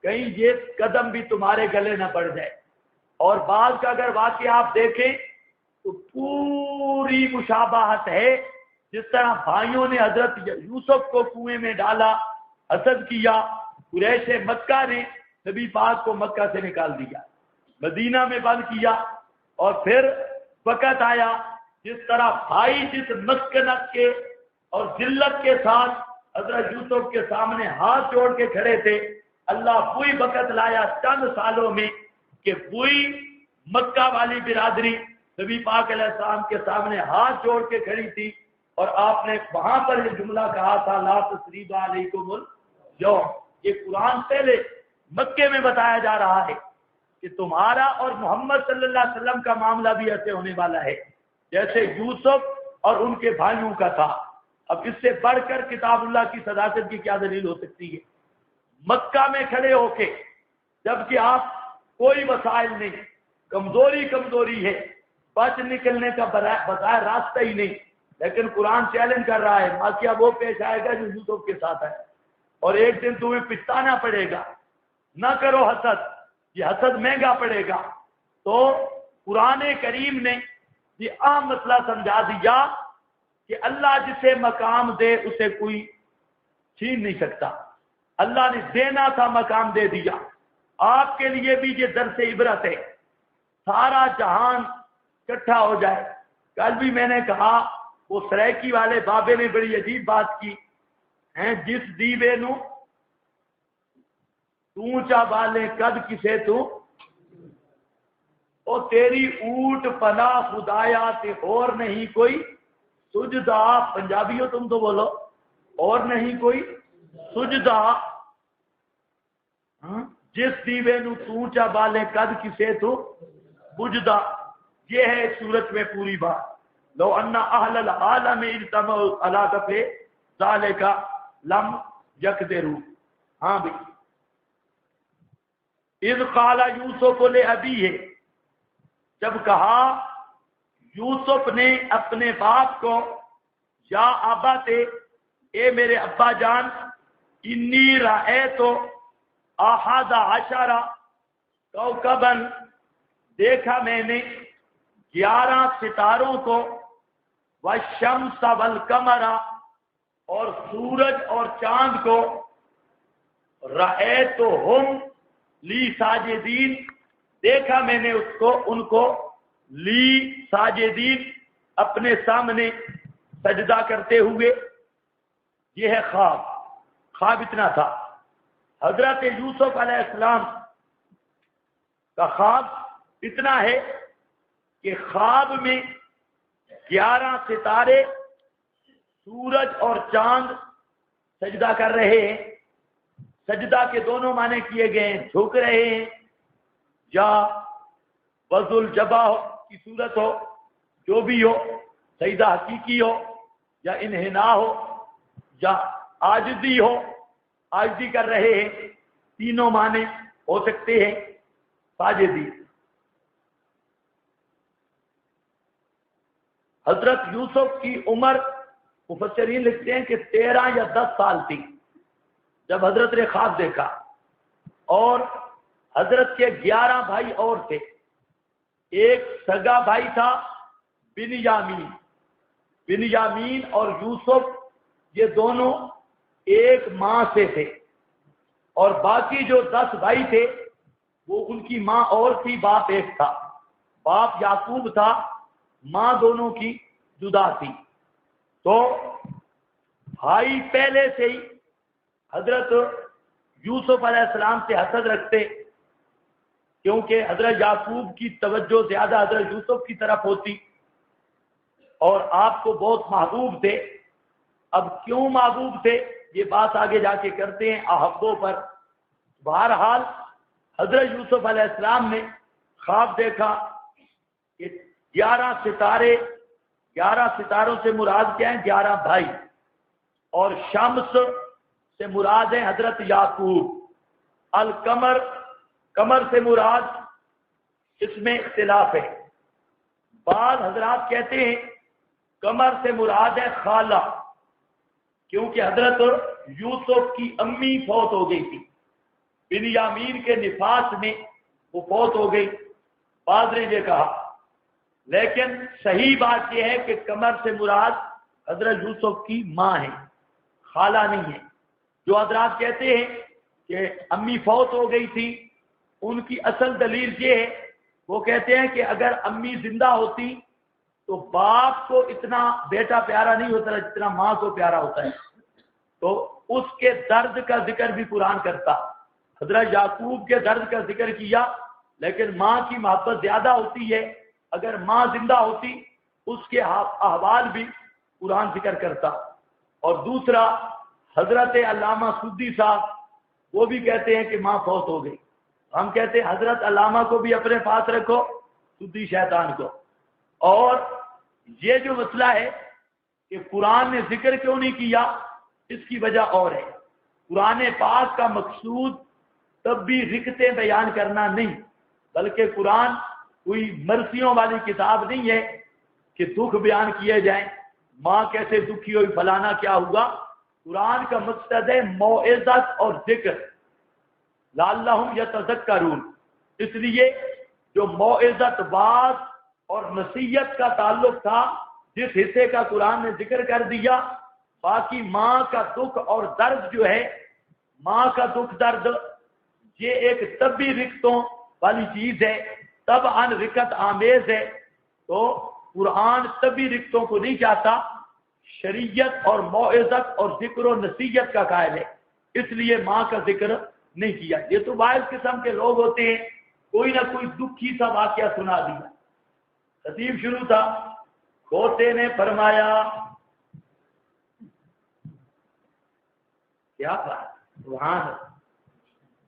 کہیں یہ قدم بھی تمہارے گلے نہ پڑ جائے۔ اور بعض کا اگر واقعہ آپ دیکھیں تو پوری مشابہت ہے، جس طرح بھائیوں نے حضرت یوسف کو کنویں میں ڈالا، حسد کیا، قریش مکہ نے نبی پاک کو مکہ سے نکال دیا، مدینہ میں بند کیا، اور پھر وقت آیا جس طرح بھائی جس مسکنت کے اور ذلت کے ساتھ حضرت یوسف کے سامنے ہاتھ جوڑ کے کھڑے تھے، اللہ وہی وقت لایا چند سالوں میں کہ وہی مکہ والی برادری نبی پاک علیہ السلام کے سامنے ہاتھ جوڑ کے کھڑی تھی، اور آپ نے وہاں پر یہ جملہ کہا تھا لا تثریب علیکم اليوم۔ یہ قرآن پہلے مکے میں بتایا جا رہا ہے کہ تمہارا اور محمد صلی اللہ علیہ وسلم کا معاملہ بھی ایسے ہونے والا ہے جیسے یوسف اور ان کے بھائیوں کا تھا۔ اب اس سے بڑھ کر کتاب اللہ کی صداقت کی کیا دلیل ہو سکتی ہے؟ مکہ میں کھڑے ہو کے، جبکہ آپ کوئی وسائل نہیں، کمزوری ہے، بچ نکلنے کا بظاہر راستہ ہی نہیں، لیکن قرآن چیلنج کر رہا ہے واقعہ وہ پیش آئے گا جو یوسف کے ساتھ ہے، اور ایک دن تمہیں پچھتانا پڑے گا، نہ کرو حسد، یہ حسد مہنگا پڑے گا۔ تو قرآن کریم نے یہ اہم مسئلہ سمجھا دیا کہ اللہ جسے مقام دے اسے کوئی چھین نہیں سکتا۔ اللہ نے دینا تھا، مقام دے دیا۔ آپ کے لیے بھی یہ درس عبرت ہے، سارا جہان اکٹھا ہو جائے۔ کل بھی میں نے کہا وہ سریکی والے بابے نے بڑی عجیب بات کی ہیں، جس دیوے نو اونچا بالے قد کسے تو او تیری اونٹ پنا خدایا تے اور نہیں کوئی سجدہ۔ پنجابی ہو تم تو بولو، اور نہیں کوئی سجدہ۔ جس دیوے نو اونچا بالے قد کسے تو بجدہ۔ یہ ہے اس صورت میں پوری بات۔ لو ان اہل العالم اجتمعوا علی دفع ذالک لم یقدروا۔ ہاں بھائی، اذ قال یوسف لابیہ، جب کہا یوسف نے اپنے باپ کو، یا ابت، اے میرے ابا جان، انی رأیت احد عشر کوكبا، دیکھا میں نے 11 ستاروں کو، والشمس والقمر، اور سورج اور چاند کو، رأیتہم لی ساجدین، دیکھا میں نے ان کو لی ساجدین، اپنے سامنے سجدہ کرتے ہوئے۔ یہ ہے خواب اتنا تھا۔ حضرت یوسف علیہ السلام کا خواب اتنا ہے کہ خواب میں 11 ستارے، سورج اور چاند سجدہ کر رہے ہیں۔ سجدہ کے دونوں معنی کیے گئے ہیں، جھک رہے ہیں، یا وضع الجبہ کی صورت ہو، جو بھی ہو، سجدہ حقیقی ہو یا انحناء ہو یا عاجزی ہو، عاجزی کر رہے ہیں، تینوں معنی ہو سکتے ہیں ساجدی۔ حضرت یوسف کی عمر مفسرین لکھتے ہیں کہ 13 یا 10 سال تھی جب حضرت نے خواب دیکھا، اور حضرت کے 11 بھائی اور تھے۔ ایک سگا بھائی تھا بنیامین اور یوسف، یہ دونوں ایک ماں سے تھے، اور باقی جو 10 بھائی تھے وہ ان کی ماں اور تھی، باپ ایک تھا۔ باپ یعقوب تھا، ماں دونوں کی جدا تھی۔ تو بھائی پہلے سے ہی حضرت یوسف علیہ السلام سے حسد رکھتے، کیونکہ حضرت یعقوب کی توجہ زیادہ حضرت یوسف کی طرف ہوتی، اور آپ کو بہت محبوب تھے۔ اب کیوں محبوب تھے یہ بات آگے جا کے کرتے ہیں احبوں پر۔ بہرحال حضرت یوسف علیہ السلام نے خواب دیکھا کہ 11 ستارے، 11 ستاروں سے مراد کیا ہیں؟ 11 بھائی، اور شمس سے مراد ہے حضرت یعقوب۔ القمر، قمر سے مراد، اس میں اختلاف ہے۔ بعض حضرات کہتے ہیں قمر سے مراد ہے خالہ، کیونکہ حضرت یوسف کی امی فوت ہو گئی تھی، بنیامین کے نفاس میں وہ فوت ہو گئی، بعض نے یہ کہا، لیکن صحیح بات یہ ہے کہ قمر سے مراد حضرت یوسف کی ماں ہے، خالہ نہیں ہے۔ جو حضرات کہتے ہیں کہ امی فوت ہو گئی تھی، ان کی اصل دلیل یہ ہے، وہ کہتے ہیں کہ اگر امی زندہ ہوتی تو باپ کو اتنا بیٹا پیارا نہیں ہوتا جتنا ماں کو پیارا ہوتا ہے، تو اس کے درد کا ذکر بھی قرآن کرتا۔ حضرت یعقوب کے درد کا ذکر کیا، لیکن ماں کی محبت زیادہ ہوتی ہے، اگر ماں زندہ ہوتی اس کے احوال بھی قرآن ذکر کرتا۔ اور دوسرا، حضرت علامہ سدی صاحب وہ بھی کہتے ہیں کہ ماں فوت ہو گئی، ہم کہتے ہیں حضرت علامہ کو بھی اپنے پاس رکھو، سدی شیطان کو۔ اور یہ جو مسئلہ ہے کہ قرآن نے ذکر کیوں نہیں کیا، اس کی وجہ اور ہے۔ قرآن پاک کا مقصود تب بھی رکتیں بیان کرنا نہیں، بلکہ قرآن کوئی مرثیوں والی کتاب نہیں ہے کہ دکھ بیان کیے جائیں، ماں کیسے دکھی ہوئی، فلانا کیا ہوا۔ قرآن کا مقصد ہے موعظت اور ذکر، لعلہم یتذکرون۔ اس لیے جو موعظت، واعظ اور نصیحت کا تعلق تھا، جس حصے کا قرآن نے ذکر کر دیا، باقی ماں کا دکھ اور درد جو ہے، ماں کا دکھ درد یہ ایک طبی رکتوں والی چیز ہے، طبعاً رکت آمیز ہے، تو قرآن طبی رکتوں کو نہیں چاہتا، شریعت اور موعظت اور ذکر و نصیحت کا قائل ہے، اس لیے ماں کا ذکر نہیں کیا۔ یہ تو بعض قسم کے لوگ ہوتے ہیں، کوئی نہ کوئی دکھی سا واقعہ سنا دیا۔ خطیب شروع تھا، کھوتے نے فرمایا، کیا بات، سبحان اللہ،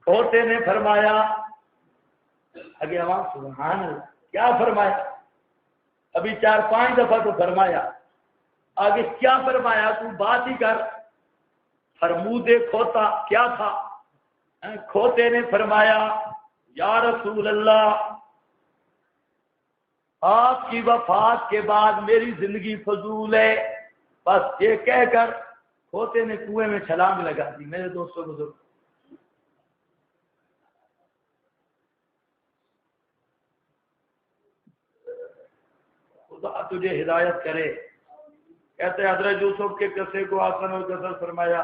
کھوتے نے فرمایا، آگے آواز سبحان اللہ، کیا فرمایا؟ ابھی 4-5 دفعہ تو فرمایا، آگے کیا فرمایا؟ تو بات ہی کر۔ فرمودے کھوتا کیا تھا؟ کھوتے نے فرمایا، یا رسول اللہ، آپ کی وفات کے بعد میری زندگی فضول ہے، بس یہ کہہ کر کھوتے نے کنویں میں چھلانگ لگا دی۔ میرے دوستوں بزرگ، خدا تجھے ہدایت کرے۔ کہتے ہیں حضرت یوسف کے قصے کو آسن اور قصر فرمایا،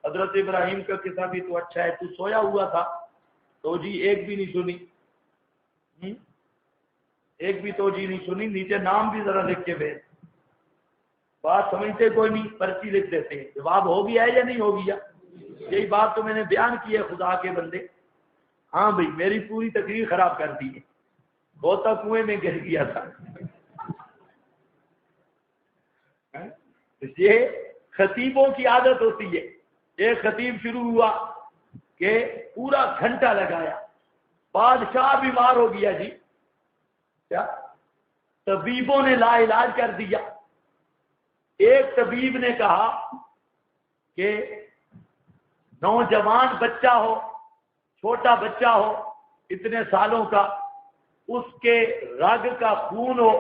حضرت ابراہیم کا قصہ بھی تو اچھا ہے، تو سویا ہوا تھا تو جی ایک بھی نہیں سنی، ایک بھی تو جی نہیں سنی، نیچے نام بھی ذرا لکھ کے بھیج۔ بات سمجھتے کوئی نہیں، پرچی لکھ دیتے ہیں، جواب ہو گیا ہے یا نہیں ہو گیا؟ یہی بات تو میں نے بیان کی ہے، خدا کے بندے۔ ہاں بھائی، میری پوری تقریر خراب کر دی ہے، ہوتا کنویں میں گر گیا تھا۔ یہ خطیبوں کی عادت ہوتی ہے۔ ایک خطیب شروع ہوا کہ پورا گھنٹہ لگایا، بادشاہ بیمار ہو گیا جی، کیا طبیبوں نے لا علاج کر دیا۔ ایک طبیب نے کہا کہ نوجوان بچہ ہو، چھوٹا بچہ ہو، اتنے سالوں کا، اس کے رگ کا خون ہو،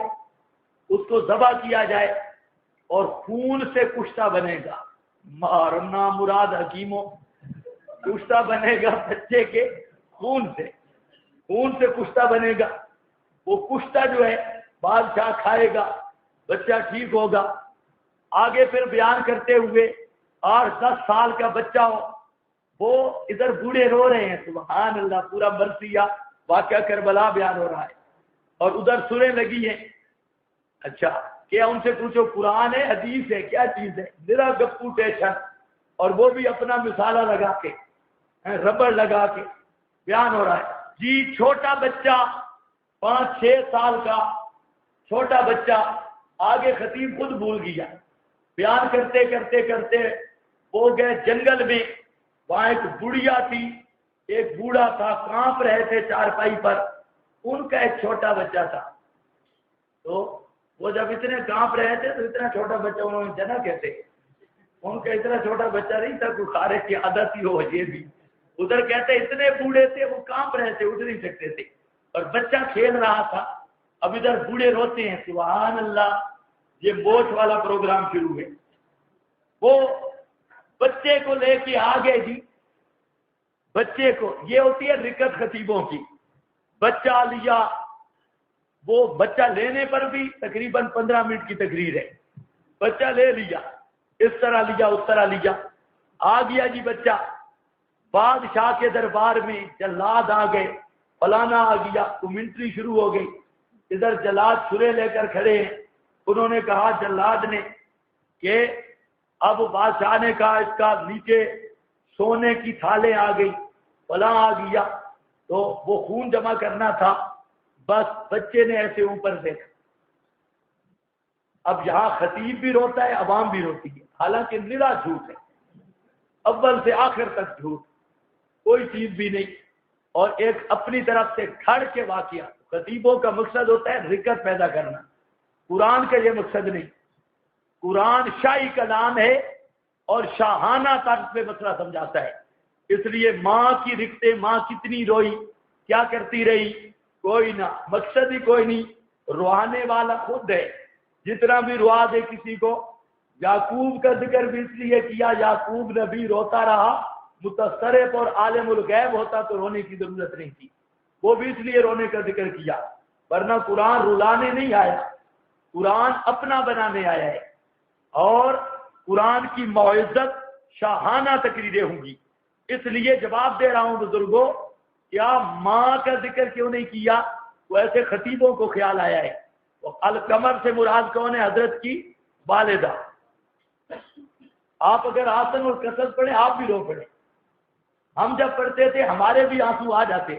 اس کو ذبح کیا جائے اور خون سے کشتہ بنے گا۔ مارنا مراد حکیموں، کشتہ بنے گا بچے کے خون سے کشتہ بنے گا۔ وہ کشتہ جو ہے بادشاہ کھائے گا، بچہ ٹھیک ہوگا۔ آگے پھر بیان کرتے ہوئے 8-10 سال کا بچہ ہو، وہ ادھر بوڑھے رو رہے ہیں، سبحان اللہ، پورا مرثیہ واقعہ کربلا بیان ہو رہا ہے، اور ادھر سوریں لگی ہیں۔ اچھا، کیا ان سے پوچھو قرآن ہے حدیث ہے کیا چیز ہے؟ میرا گپو ٹیشن، اور وہ بھی اپنا مثالہ لگا کے، ربڑ لگا کے بیان ہو رہا ہے جی۔ چھوٹا بچہ 5-6 سال کا چھوٹا بچہ، آگے خطیب خود بھول گیا، بیان کرتے کرتے کرتے وہ گئے جنگل میں، وہاں ایک بڑھیا تھی، ایک بوڑھا تھا، کانپ رہے تھے چارپائی پر، ان کا ایک چھوٹا بچہ تھا۔ تو وہ جب اتنے کانپ رہے تھے تو اتنا چھوٹا بچہ انہوں نے جنا کہتے، ان کا اتنا چھوٹا بچہ نہیں تھا، کوئی خارق کی عادت ہی ہو یہ بھی۔ ادھر کہتے اتنے بوڑھے تھے، وہ کانپ رہے تھے، اٹھ نہیں سکتے تھے، اور بچہ کھیل رہا تھا۔ اب ادھر بوڑھے روتے ہیں، سبحان اللہ، یہ موت والا پروگرام شروع ہے۔ وہ بچے کو لے کے آ گئے جی، بچے کو، یہ ہوتی ہے رکت خطیبوں کی، بچہ لیا، وہ بچہ لینے پر بھی تقریباً 15 منٹ کی تقریر ہے، بچہ لے لیا، اس طرح لیا اس طرح لیا، آ گیا جی بچہ، بادشاہ کے دربار میں جلاد آ گئے، فلانا آ گیا، کمنٹری شروع ہو گئی، ادھر جلاد چھرے لے کر کھڑے ہیں، انہوں نے کہا جلاد نے کہ اب بادشاہ نے کہا اس کا نیچے سونے کی تھالیں آ گئی، فلاں آ گیا، تو وہ خون جمع کرنا تھا، بس بچے نے ایسے اوپر دیکھا۔ اب یہاں خطیب بھی روتا ہے، عوام بھی روتی ہے، حالانکہ نرا جھوٹ ہے، اول سے آخر تک جھوٹ، کوئی چیز بھی نہیں، اور ایک اپنی طرف سے کھڑ کے واقعہ۔ خطیبوں کا مقصد ہوتا ہے رکت پیدا کرنا، قرآن کا یہ مقصد نہیں۔ قرآن شاہی کلام ہے اور شاہانہ طرز پہ مسئلہ سمجھاتا ہے، اس لیے ماں کی رکتیں، ماں کتنی روئی، کیا کرتی رہی، کوئی نہ، مقصد ہی کوئی نہیں، روانے والا خود ہے، جتنا بھی روا دے کسی کو۔ یعقوب کا ذکر بھی اس لیے کیا، یعقوب نبی روتا رہا، متصرف اور عالم الغیب ہوتا تو رونے کی ضرورت نہیں تھی، وہ بھی اس لیے رونے کا ذکر کیا، ورنہ قرآن رلانے نہیں آیا، قرآن اپنا بنانے آیا ہے، اور قرآن کی معزت شاہانہ تقریریں ہوں گی۔ اس لیے جواب دے رہا ہوں بزرگوں، کیا ماں کا ذکر کیوں نہیں کیا؟ وہ ایسے خطیبوں کو خیال آیا ہے۔ القمر سے مراد کون ہے؟ حضرت کی والدہ۔ آپ اگر آسن اور کثرت پڑھیں، آپ بھی رو پڑھیں، ہم جب پڑھتے تھے ہمارے بھی آنسو آ جاتے،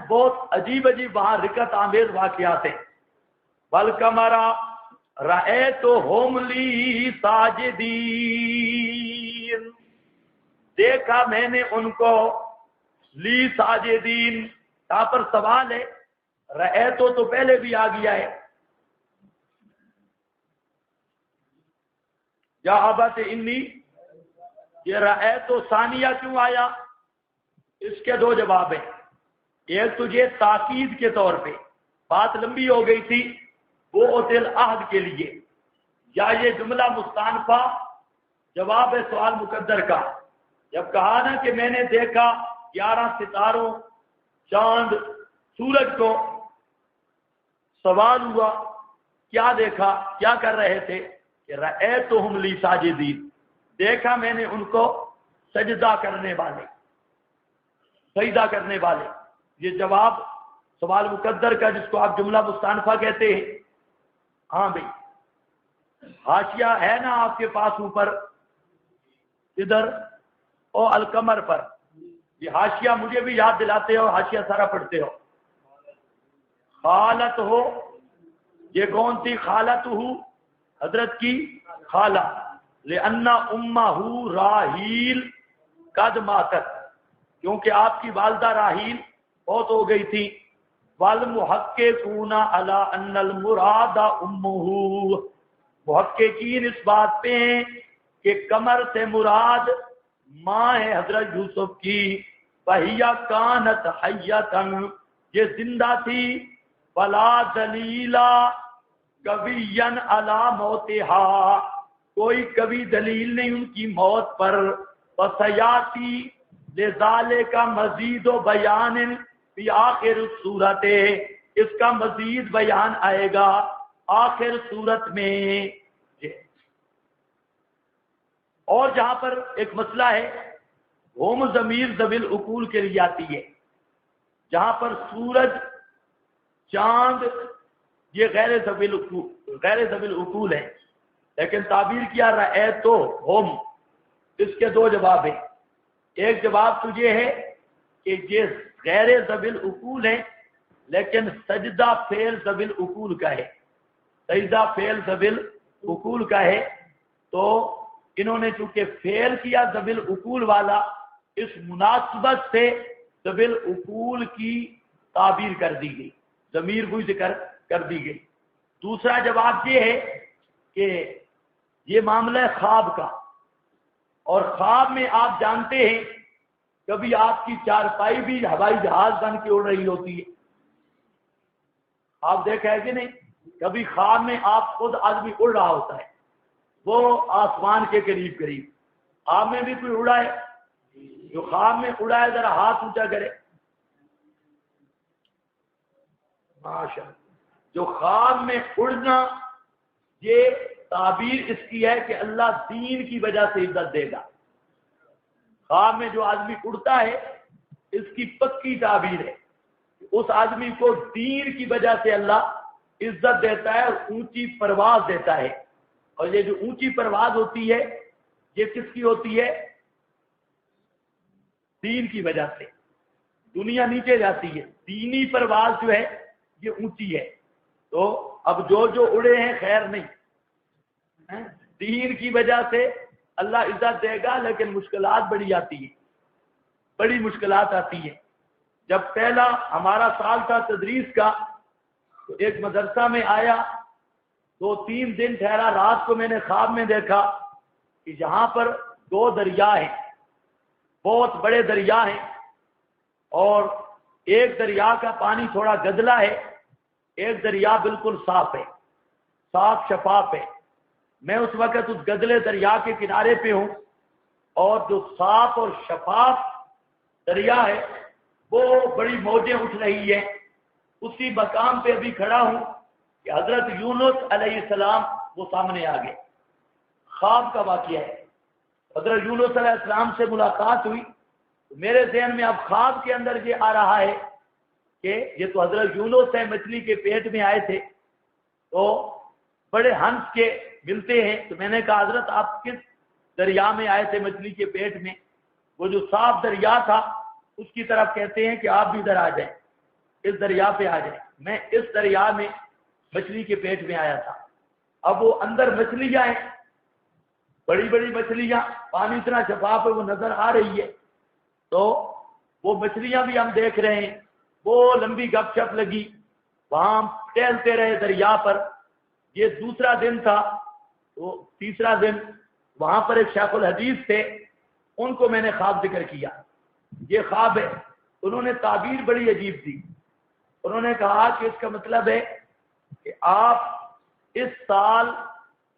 بہت عجیب عجیب وہاں رکت آمیز واقعات ہیں۔ والقمر رأیتہم لی ساجدین، دیکھا میں نے ان کو، لی ساجدین، یہاں پر سوال ہے، رأیتو تو پہلے بھی آ گیا ہے، یا ابت انی، یہ رأیتو ثانیہ کیوں آیا؟ اس کے دو جواب ہیں، ایک تجھے تاکید کے طور پہ، بات لمبی ہو گئی تھی، وہ ہوتے العہد کے لیے، یا یہ جملہ مستانفہ جواب ہے سوال مقدر کا، جب کہا نا کہ میں نے دیکھا 11 ستاروں، چاند، سورج کو، سوال ہوا کیا دیکھا، کیا کر رہے تھے؟ کہ رأیتہم لی ساجدین، دیکھا میں نے ان کو سجدہ کرنے والے، سجدہ کرنے والے۔ یہ جواب سوال مقدر کا، جس کو آپ جملہ مستانفہ کہتے ہیں۔ ہاں بھائی، حاشیہ ہے نا آپ کے پاس اوپر، ادھر او القمر پر، یہ حاشیہ مجھے بھی یاد دلاتے ہو، حاشیہ سارا پڑھتے ہو۔ خالت ہو، یہ کون تھی؟ خالت ہو، حضرت کی خالہ، لأن امہ راحیل قد ماتت، کیونکہ آپ کی والدہ راحیل بہت ہو گئی تھی۔ والمحققون علی ان المراد امہ، محققین اس بات پہ ہیں کہ قمر سے مراد ماں ہے حضرت یوسف کی، فہیا کانت حیۃ، یہ زندہ تھی، فلا دلیل قویا علی موتہا، کوئی کبھی دلیل نہیں ان کی موت پر، وسیاتی لذالک مزید و بیان فی آخر صورت، اس کا مزید بیان آئے گا آخر صورت میں۔ اور جہاں پر ایک مسئلہ ہے، ہوم ضمیر ذوی العقول کے لیے آتی ہے، جہاں پر سورج، چاند، یہ غیر ذوی العقول ہے، لیکن تعبیر کیا رأیتو ہم، اس کے دو جواب ہیں۔ ایک جواب تجھے ہے کہ یہ غیر ذوی العقول ہے، لیکن سجدہ فعل ذوی العقول کا ہے، سجدہ فعل ذوی العقول کا ہے، تو انہوں نے چونکہ فعل کیا ذوی العقول والا، اس مناسبت سے ذوی العقول کی تعبیر کر دی گئی، ضمیر کو ذکر کر دی گئی۔ دوسرا جواب یہ ہے کہ یہ معاملہ ہے خواب کا، اور خواب میں آپ جانتے ہیں کبھی آپ کی چارپائی بھی ہوائی جہاز بن کے اڑ رہی ہوتی ہے، آپ دیکھا ہے کہ نہیں؟ کبھی خواب میں آپ خود آدمی اڑ رہا ہوتا ہے، وہ آسمان کے قریب قریب، خواب میں بھی کوئی اڑائے؟ جو خواب میں اڑائے ذرا ہاتھ اونچا کرے. ماشاء اللہ. جو خواب میں اڑنا، یہ تعبیر اس کی ہے کہ اللہ دین کی وجہ سے عزت دے گا. خواب میں جو آدمی اڑتا ہے اس کی پکی تعبیر ہے اس آدمی کو دین کی وجہ سے اللہ عزت دیتا ہے اور اونچی پرواز دیتا ہے. اور یہ جو اونچی پرواز ہوتی ہے یہ کس کی ہوتی ہے؟ دین کی وجہ سے. دنیا نیچے جاتی ہے، دینی پرواز جو ہے یہ اونچی ہے. تو اب جو اڑے ہیں خیر نہیں، دین کی وجہ سے اللہ عزت دے گا، لیکن مشکلات بڑی آتی ہیں، بڑی مشکلات آتی ہیں. جب پہلا ہمارا سال تھا تدریس کا تو ایک مدرسہ میں آیا، 2-3 دن ٹھہرا. رات کو میں نے خواب میں دیکھا کہ یہاں پر 2 دریا ہیں، بہت بڑے دریا ہیں، اور ایک دریا کا پانی تھوڑا گدلا ہے، ایک دریا بالکل صاف ہے، صاف شفاف ہے. میں اس وقت اس گدلے دریا کے کنارے پہ ہوں، اور جو صاف اور شفاف دریا ہے وہ بڑی موجیں اٹھ رہی ہیں. اسی مقام پہ ابھی کھڑا ہوں کہ حضرت یونس علیہ السلام وہ سامنے آ گئے. خواب کا واقعہ ہے. حضرت یونس علیہ السلام سے ملاقات ہوئی تو میرے ذہن میں اب خواب کے اندر یہ آ رہا ہے کہ یہ تو حضرت یونس ہے، مچھلی کے پیٹ میں آئے تھے تو بڑے ہنس کے ملتے ہیں. تو میں نے کہا حضرت آپ کس دریا میں آئے تھے مچھلی کے پیٹ میں؟ وہ جو صاف دریا تھا اس کی طرف کہتے ہیں کہ آپ بھی ادھر آ جائیں، اس دریا پہ آ جائیں. میں اس دریا میں مچھلی کے پیٹ میں آیا تھا. اب وہ اندر مچھلیاں ہیں، بڑی بڑی مچھلیاں، پانی اتنا شفاف ہے وہ نظر آ رہی ہے. تو وہ مچھلیاں بھی ہم دیکھ رہے ہیں. وہ لمبی گپ شپ لگی، وہاں ٹہلتے رہے دریا پر. یہ دوسرا دن تھا. تو تیسرا دن وہاں پر ایک شیخ الحدیث تھے، ان کو میں نے خواب ذکر کیا. یہ خواب ہے. انہوں نے تعبیر بڑی عجیب دی. انہوں نے کہا کہ اس کا مطلب ہے کہ آپ اس سال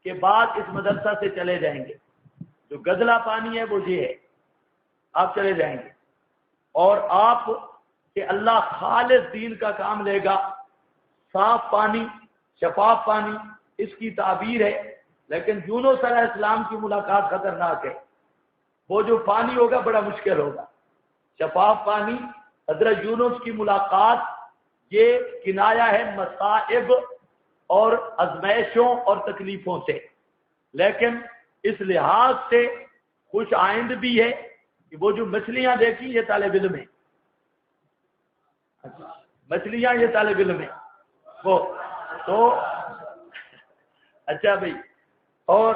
کے بعد اس مدرسہ سے چلے جائیں گے. جو گدلا پانی ہے وہ یہ ہے، آپ چلے جائیں گے، اور آپ کہ اللہ خالص دین کا کام لے گا. صاف پانی، شفاف پانی اس کی تعبیر ہے. لیکن یونس علیہ السلام کی ملاقات خطرناک ہے. وہ جو پانی ہوگا بڑا مشکل ہوگا. شفاف پانی، حضرت یونس کی ملاقات یہ کنایا ہے مصائب اور ازمائشوں اور تکلیفوں سے، لیکن اس لحاظ سے خوش آئند بھی ہے کہ وہ جو مچھلیاں دیکھی یہ طالب علم ہے. مچھلیاں یہ طالب علم ہے وہ تو اچھا بھائی. اور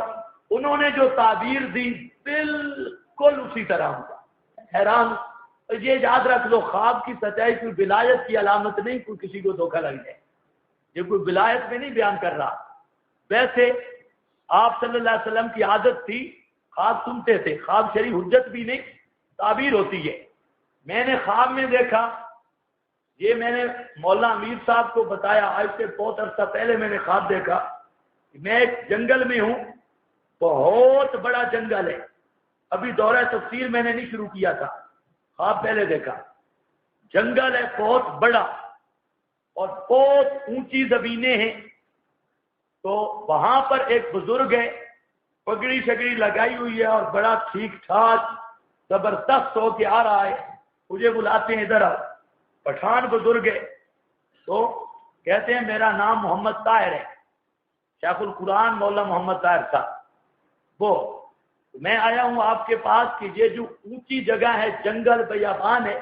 انہوں نے جو تعبیر دی بالکل اسی طرح ہوا. حیران. یہ یاد رکھ لو، خواب کی سچائی کوئی ولایت کی علامت نہیں، کوئی کسی کو دھوکہ لگ جائے. یہ کوئی ولایت میں نہیں بیان کر رہا. ویسے آپ صلی اللہ علیہ وسلم کی عادت تھی، خواب سنتے تھے. خواب شریف حجت بھی نہیں، تعبیر ہوتی ہے. میں نے خواب میں دیکھا، یہ میں نے مولانا امیر صاحب کو بتایا، آج سے بہت عرصہ پہلے میں نے خواب دیکھا کہ میں ایک جنگل میں ہوں، بہت بڑا جنگل ہے. ابھی دورہ تفسیر میں نے نہیں شروع کیا تھا، خواب پہلے دیکھا. جنگل ہے بہت بڑا اور بہت اونچی زمینیں ہیں. تو وہاں پر ایک بزرگ ہے، پگڑی شگڑی لگائی ہوئی ہے اور بڑا ٹھیک ٹھاک زبردست ہو کے آ رہا ہے. مجھے بلاتے ہیں ادھر آؤ. پٹھان بزرگ ہے. تو کہتے ہیں میرا نام محمد طاہر ہے، شیخ القرآن مولانا محمد طاہر صاحب. وہ میں آیا ہوں آپ کے پاس کہ یہ جو اونچی جگہ ہے، جنگل بیابان ہے،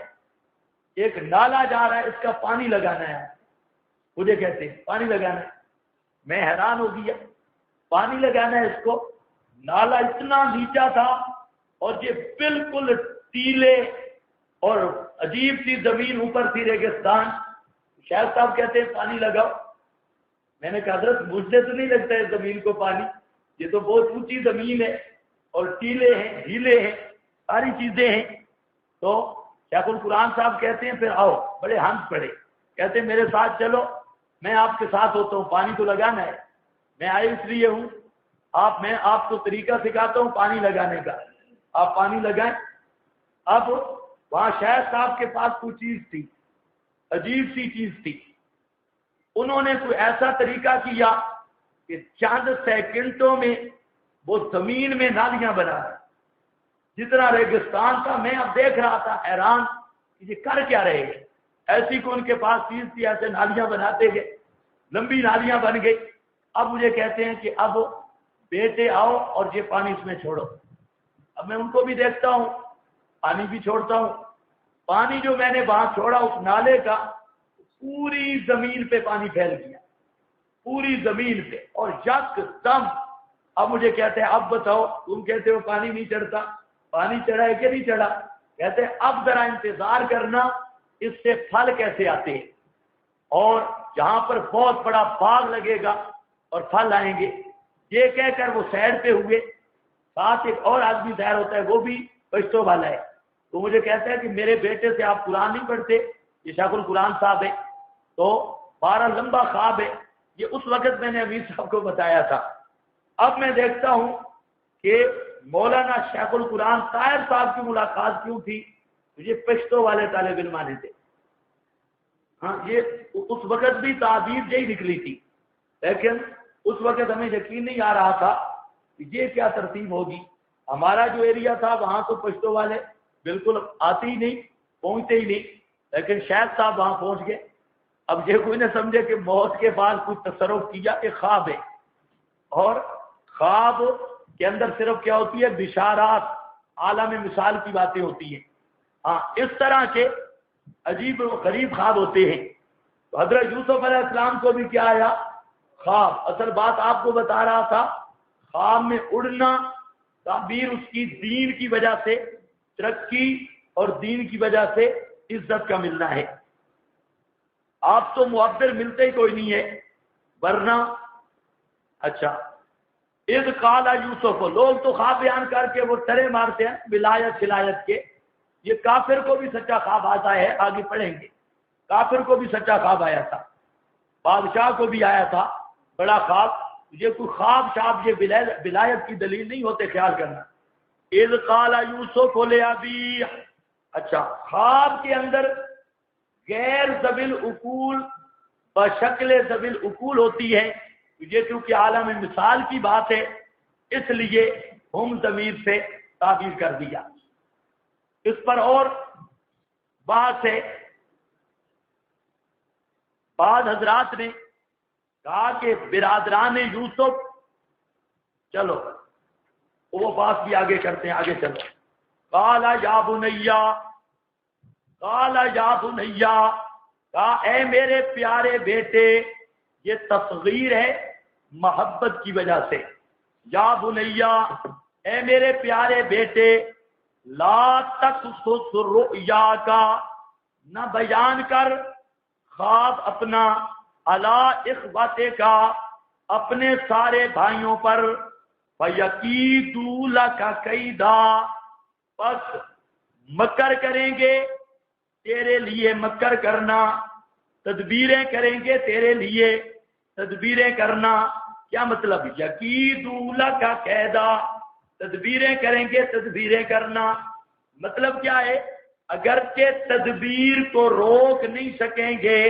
ایک نالا جا رہا ہے، اس کا پانی لگانا ہے. مجھے کہتے ہیں پانی لگانا ہے. میں حیران ہو گیا، پانی لگانا ہے اس کو. نالا اتنا نیچا تھا اور یہ بالکل ٹیلے اور عجیب سی زمین اوپر تھی، ریگستان. شیخ صاحب کہتے ہیں پانی لگاؤ. میں نے کہا حضرت مجھے تو نہیں لگتا ہے زمین کو پانی، یہ تو بہت اونچی زمین ہے اور ٹیلے ہیں، ڈھیلے ہیں، ساری چیزیں ہیں. تو شیخ القرآن صاحب کہتے ہیں پھر آؤ. بڑے ہنس پڑے، کہتے ہیں میرے ساتھ چلو، میں آپ کے ساتھ ہوتا ہوں، پانی تو لگانا ہے. میں آئے اس لیے ہوں، میں آپ کو طریقہ سکھاتا ہوں پانی لگانے کا. آپ پانی لگائیں. اب وہاں شیخ صاحب کے پاس کوئی چیز تھی، عجیب سی چیز تھی. انہوں نے کوئی ایسا طریقہ کیا کہ چند سیکنڈوں میں وہ زمین میں نالیاں بنا رہے. جتنا ریگستان تھا میں اب دیکھ رہا تھا حیران کہ یہ کر کیا رہے ہیں. ایسی کو ان کے پاس چیز تھی، ایسے نالیاں بناتے گئے، لمبی نالیاں بن گئی. اب مجھے کہتے ہیں کہ اب بیٹے آؤ اور یہ پانی اس میں چھوڑو. اب میں ان کو بھی دیکھتا ہوں، پانی بھی چھوڑتا ہوں. پانی جو میں نے وہاں چھوڑا اس نالے کا، پوری زمین پہ پانی پھیل گیا، پوری زمین پہ. اور یک دم اب مجھے کہتے ہیں اب بتاؤ، تم کہتے ہو پانی نہیں چڑھتا، پانی چڑھا ہے کہ نہیں چڑھا؟ کہتے ہیں اب ذرا انتظار کرنا، اس سے پھل کیسے آتے ہیں، اور جہاں پر بہت بڑا باغ لگے گا اور پھل آئیں گے. یہ کہہ کر وہ سائڈ پہ ہوئے. ساتھ ایک اور آدمی ظاہر ہوتا ہے، وہ بھی پشتو والا ہے. تو مجھے کہتا ہے کہ میرے بیٹے سے آپ قرآن نہیں پڑھتے؟ یہ شیخ القرآن صاحب ہے. تو 12 لمبا خواب ہے. یہ اس وقت میں نے امیر صاحب کو بتایا تھا. اب میں دیکھتا ہوں کہ مولانا شیخ القرآن طاہر صاحب کی ملاقات کیوں تھی؟ یہ پشتو والے طالب علم آنے تھے. ہاں، یہ اس وقت بھی تعبیر یہی نکلی تھی، لیکن اس وقت ہمیں یقین نہیں آ رہا تھا کہ یہ کیا ترتیب ہوگی. ہمارا جو ایریا تھا وہاں تو پشتو والے بالکل آتے ہی نہیں، پہنچتے ہی نہیں، لیکن شیخ صاحب وہاں پہنچ گئے. اب یہ کوئی نہ سمجھے کہ موت کے بعد کچھ تصرف کیا، کہ خواب ہے. اور خواب کے اندر صرف کیا ہوتی ہے؟ بشارات، عالم مثال کی باتیں ہوتی ہیں. ہاں، اس طرح کے عجیب و غریب خواب ہوتے ہیں. تو حضرت یوسف علیہ السلام کو بھی کیا آیا؟ خواب. اصل بات آپ کو بتا رہا تھا، خواب میں اڑنا تعبیر اس کی دین کی وجہ سے ترقی اور دین کی وجہ سے عزت کا ملنا ہے. آپ تو معبر ملتے ہی کوئی نہیں ہے، ورنہ اچھا اذ قال یوسف، لوگ تو خواب بیان کر کے وہ ٹرے مارتے ہیں ولایت شلایت کے. یہ کافر کو بھی سچا خواب آتا ہے، آگے پڑھیں گے. کافر کو بھی سچا خواب آیا تھا، بادشاہ کو بھی آیا تھا بڑا خواب. یہ کوئی خواب شاب یہ ولایت کی دلیل نہیں ہوتے، خیال کرنا. اذ قال یوسف لابیہ. اچھا، خواب کے اندر غیر ذویل عقول بشکل ذویل عقول ہوتی ہے. یہ چونکہ عالم مثال کی بات ہے، اس لیے ہم ضمیر سے تعبیر کر دیا. اس پر اور بات ہے. بعض حضرات نے کہا کہ برادران یوسف، چلو وہ بات بھی آگے کرتے ہیں، آگے چلو. قال یا بنیا، قال یا بنیا، کہا اے میرے پیارے بیٹے. یہ تصغیر ہے محبت کی وجہ سے. یا بنیا، اے میرے پیارے بیٹے، لا تقصص رؤیاک، نہ بیان کر خواب اپنا، علی اخوتک، اپنے سارے بھائیوں پر، فیکیدوا لک کیدا، بس مکر کریں گے تیرے لیے مکر کرنا، تدبیریں کریں گے تیرے لیے تدبیریں کرنا. کیا مطلب؟ یکیدوا لک کیدا، تدبیریں کریں گے تدبیریں کرنا. مطلب کیا ہے؟ اگرچہ تدبیر کو روک نہیں سکیں گے،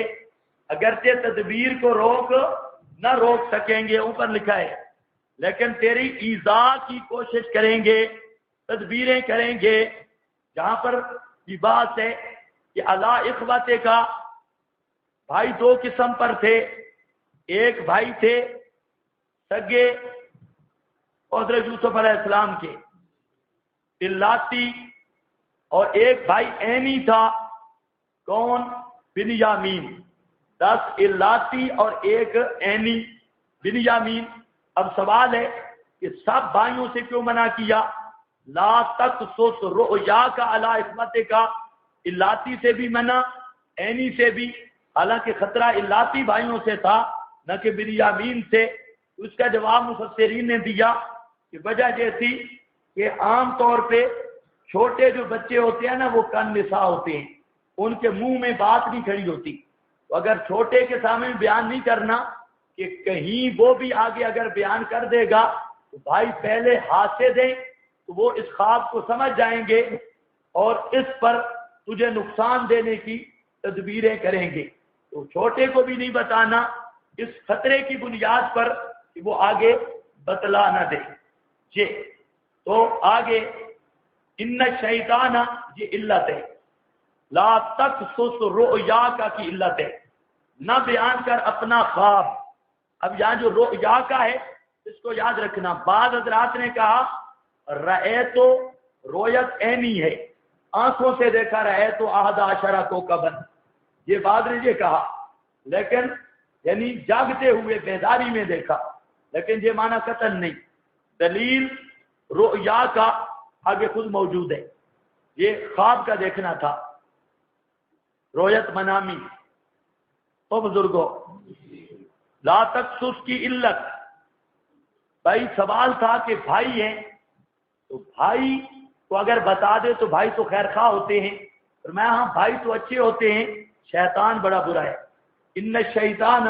اگرچہ تدبیر کو نہ روک سکیں گے، اوپر لکھا ہے، لیکن تیری ایذا کی کوشش کریں گے، تدبیریں کریں گے. جہاں پر یہ بات ہے کہ علی اخوتک کا بھائی دو قسم پر تھے. ایک بھائی تھے سگے حضرت یوسف علیہ السلام کے، الاتی، اور ایک بھائی عینی تھا. کون؟ بنیامین. 10 الاتی اور ایک عینی بنیامین. اب سوال ہے کہ سب بھائیوں سے کیوں منع کیا؟ لا تقصص رؤیاک علی اخوتک، الاتی سے بھی منع، عینی سے بھی. حالانکہ خطرہ الاتی بھائیوں سے تھا نہ کہ بنیامین سے. اس کا جواب مفسرین نے دیا کہ وجہ یہ تھی کہ عام طور پہ چھوٹے جو بچے ہوتے ہیں نا، وہ کن نسا ہوتے ہیں، ان کے منہ میں بات نہیں کھڑی ہوتی. تو اگر چھوٹے کے سامنے بیان نہیں کرنا کہ کہیں وہ بھی آگے اگر بیان کر دے گا تو بھائی پہلے ہاتھ سے دیں، تو وہ اس خواب کو سمجھ جائیں گے اور اس پر تجھے نقصان دینے کی تدبیریں کریں گے. تو چھوٹے کو بھی نہیں بتانا اس خطرے کی بنیاد پر کہ وہ آگے بتلا نہ دے. تو آگے ان الشیطان یہ علت ہے، لا تقصص رؤیاک کی علت ہے، نہ بیان کر اپنا خواب. اب یہاں جو رؤیا کا ہے اس کو یاد رکھنا. بعض حضرات نے کہا رأے تو رویت عینی ہے، آنکھوں سے دیکھا رہے تو احد عشرہ کوکبن، یہ بعد نے یہ کہا، لیکن یعنی جاگتے ہوئے بیداری میں دیکھا، لیکن یہ معنی قطعا نہیں. دلیل رؤیا کا آگے خود موجود ہے. یہ خواب کا دیکھنا تھا، رویت منامی. او بزرگوں، لا تقصص کی علت، بھائی سوال تھا کہ بھائی ہیں تو بھائی کو اگر بتا دے تو بھائی تو خیر خواہ ہوتے ہیں، اور میں ہاں بھائی تو اچھے ہوتے ہیں، شیطان بڑا برا ہے. ان الشیطان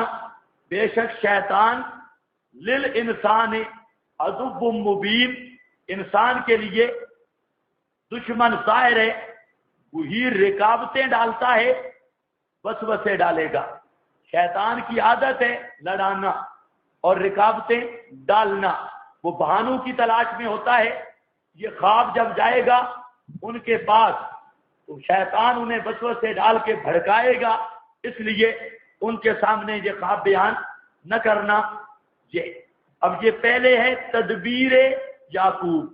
بے شک شیطان للانسان عدو مبین، انسان کے لیے دشمن ظاہر ہے. وہی رکاوٹیں ڈالتا ہے، وسوسے ڈالے گا. شیطان کی عادت ہے لڑانا اور رکاوٹیں ڈالنا، وہ بہانوں کی تلاش میں ہوتا ہے. یہ خواب جب جائے گا ان کے پاس تو شیطان انہیں وسوسے ڈال کے بھڑکائے گا، اس لیے ان کے سامنے یہ خواب بیان نہ کرنا. اب یہ پہلے ہے تدبیر یعقوب،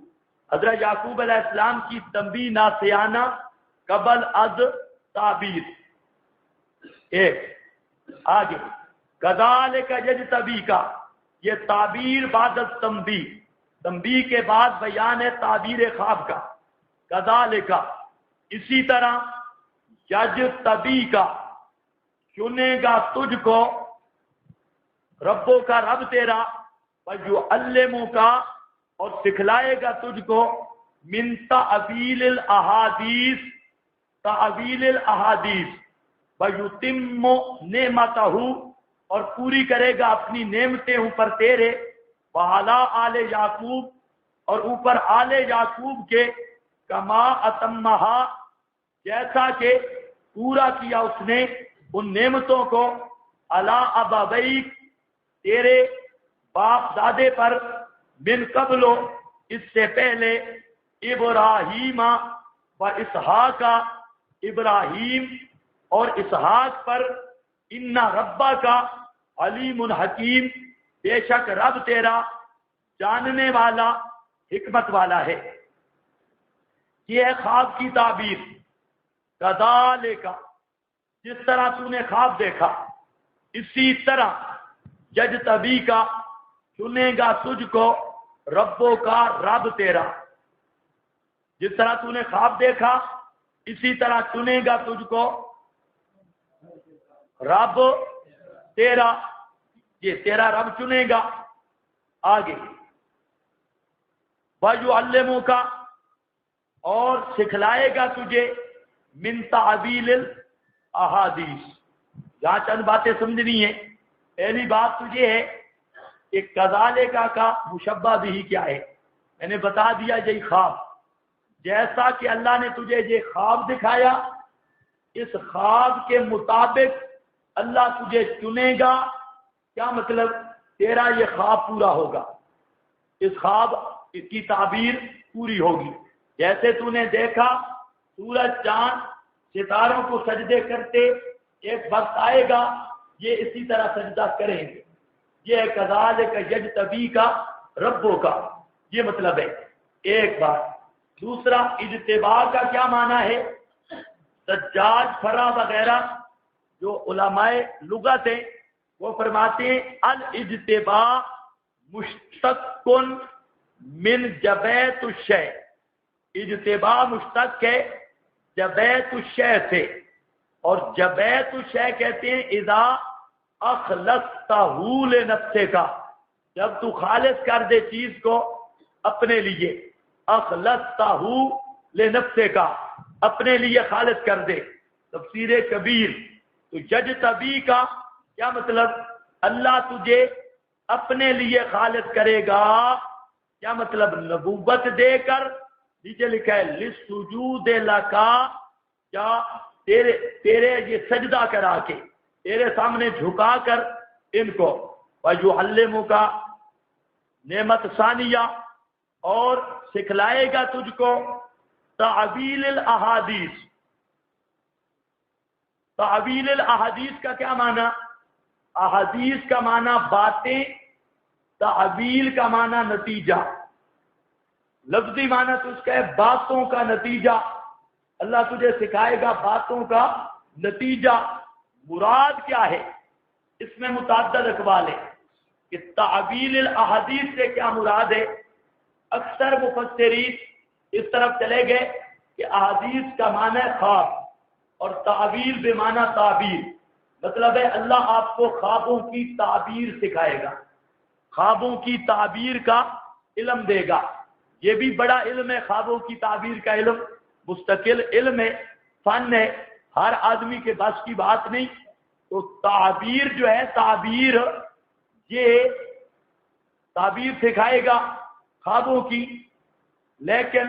حضرت یعقوب علیہ السلام کی تنبیہ ناسیانہ قبل از تعبیر. ایک آگے کذالک یجتبیکا، یہ تعبیر بعد تنبیہ، تنبیہ کے بعد بیان ہے تعبیر خواب کا. کذالک اسی طرح، یجتبیکا چنے گا تجھ کو، ربوں کا رب تیرا، ویعلمکا اور سکھلائے گا تجھ کو، من تعویل الاحادیث، تعویل الاحادیث، ویتم نعمتہ اور پوری کرے گا اپنی نعمتیں اوپر تیرے، وعلی آل یعقوب اور اوپر آل یعقوب کے، کما اتمہا جیسا کہ پورا کیا اس نے ان نعمتوں کو، علی ابویک تیرے باپ دادے پر، من قبل اس سے پہلے، ابراہیم و اسحاق ابراہیم اور اسحاق پر، ان ربا کا علیم حکیم بے شک رب تیرا جاننے والا حکمت والا ہے. یہ ہے خواب کی تعبیر. کذالک جس طرح تو نے خواب دیکھا اسی طرح، یجتبی کا چنے گا تجھ کو، ربوں کا رب تیرا. جس طرح تو نے خواب دیکھا اسی طرح چنے گا تجھ کو رب تیرا، یہ تیرا رب چنے گا. آگے وَيُعَلِّمُكَ اور سکھلائے گا تجھے، من تعویل الاحادیث. یہاں چند باتیں سمجھنی ہے. پہلی بات تجھے ہے کہ کذالک کا مشبہ بھی کیا ہے. میں نے بتا دیا یہی خواب، جیسا کہ اللہ نے تجھے یہ خواب دکھایا، اس خواب کے مطابق اللہ تجھے چنے گا. کیا مطلب؟ تیرا یہ خواب پورا ہوگا، اس خواب کی تعبیر پوری ہوگی. جیسے تو نے دیکھا سورج چاند ستاروں کو سجدے کرتے، ایک وقت آئے گا یہ اسی طرح سجدہ کریں گے. یہ ہے کذالک یجتبی کا ربوں کا، یہ مطلب ہے. ایک بات. دوسرا، اجتباء کا کیا معنی ہے؟ سجاد فرا وغیرہ جو علماء لغت ہیں وہ فرماتے ہیں الاجتباء مشتق من جبیت الشیء. اجتباء مشتق ہے جبیت الشیء سے، اور جبیت الشیء کہتے ہیں اذا اخلصتہ لنفسک کا، جب تو خالص کر دے چیز کو اپنے لیے. اخلصتہ لنفسک کا، اپنے لیے خالص کر دے. تفسیر کبیر. تو یجتبی کا کیا مطلب؟ اللہ تجھے اپنے لیے خالص کرے گا. کیا مطلب؟ نبوت دے کر، نیچے لکھا ہے لِلسُّجُودِ لَكَ، کیا تیرے یہ سجدہ کرا کے، تیرے سامنے جھکا کر ان کو، وَيُعَلِّمُكَ نعمت ثانیہ، اور سکھلائے گا تجھ کو تعویل الاحادیث۔ تعویل الاحادیث کا کیا معنی؟ احادیث کا معنی باتیں، تعویل کا معنی نتیجہ، لفظی معنی تو اس کا ہے باتوں کا نتیجہ۔ اللہ تجھے سکھائے گا باتوں کا نتیجہ۔ مراد کیا ہے؟ اس میں متعدد اقوال ہے کہ تعویل الاحادیث سے کیا مراد ہے۔ اکثر مفسرین اس طرف چلے گئے کہ احادیث کا معنی خواب، اور تعویل بے معنی تعبیر، مطلب ہے اللہ آپ کو خوابوں کی تعبیر سکھائے گا، خوابوں کی تعبیر کا علم دے گا۔ یہ بھی بڑا علم ہے، خوابوں کی تعبیر کا علم مستقل علم ہے، فن ہے، ہر آدمی کے بس کی بات نہیں۔ تو تعبیر جو ہے، تعبیر، یہ تعبیر سکھائے گا خوابوں کی، لیکن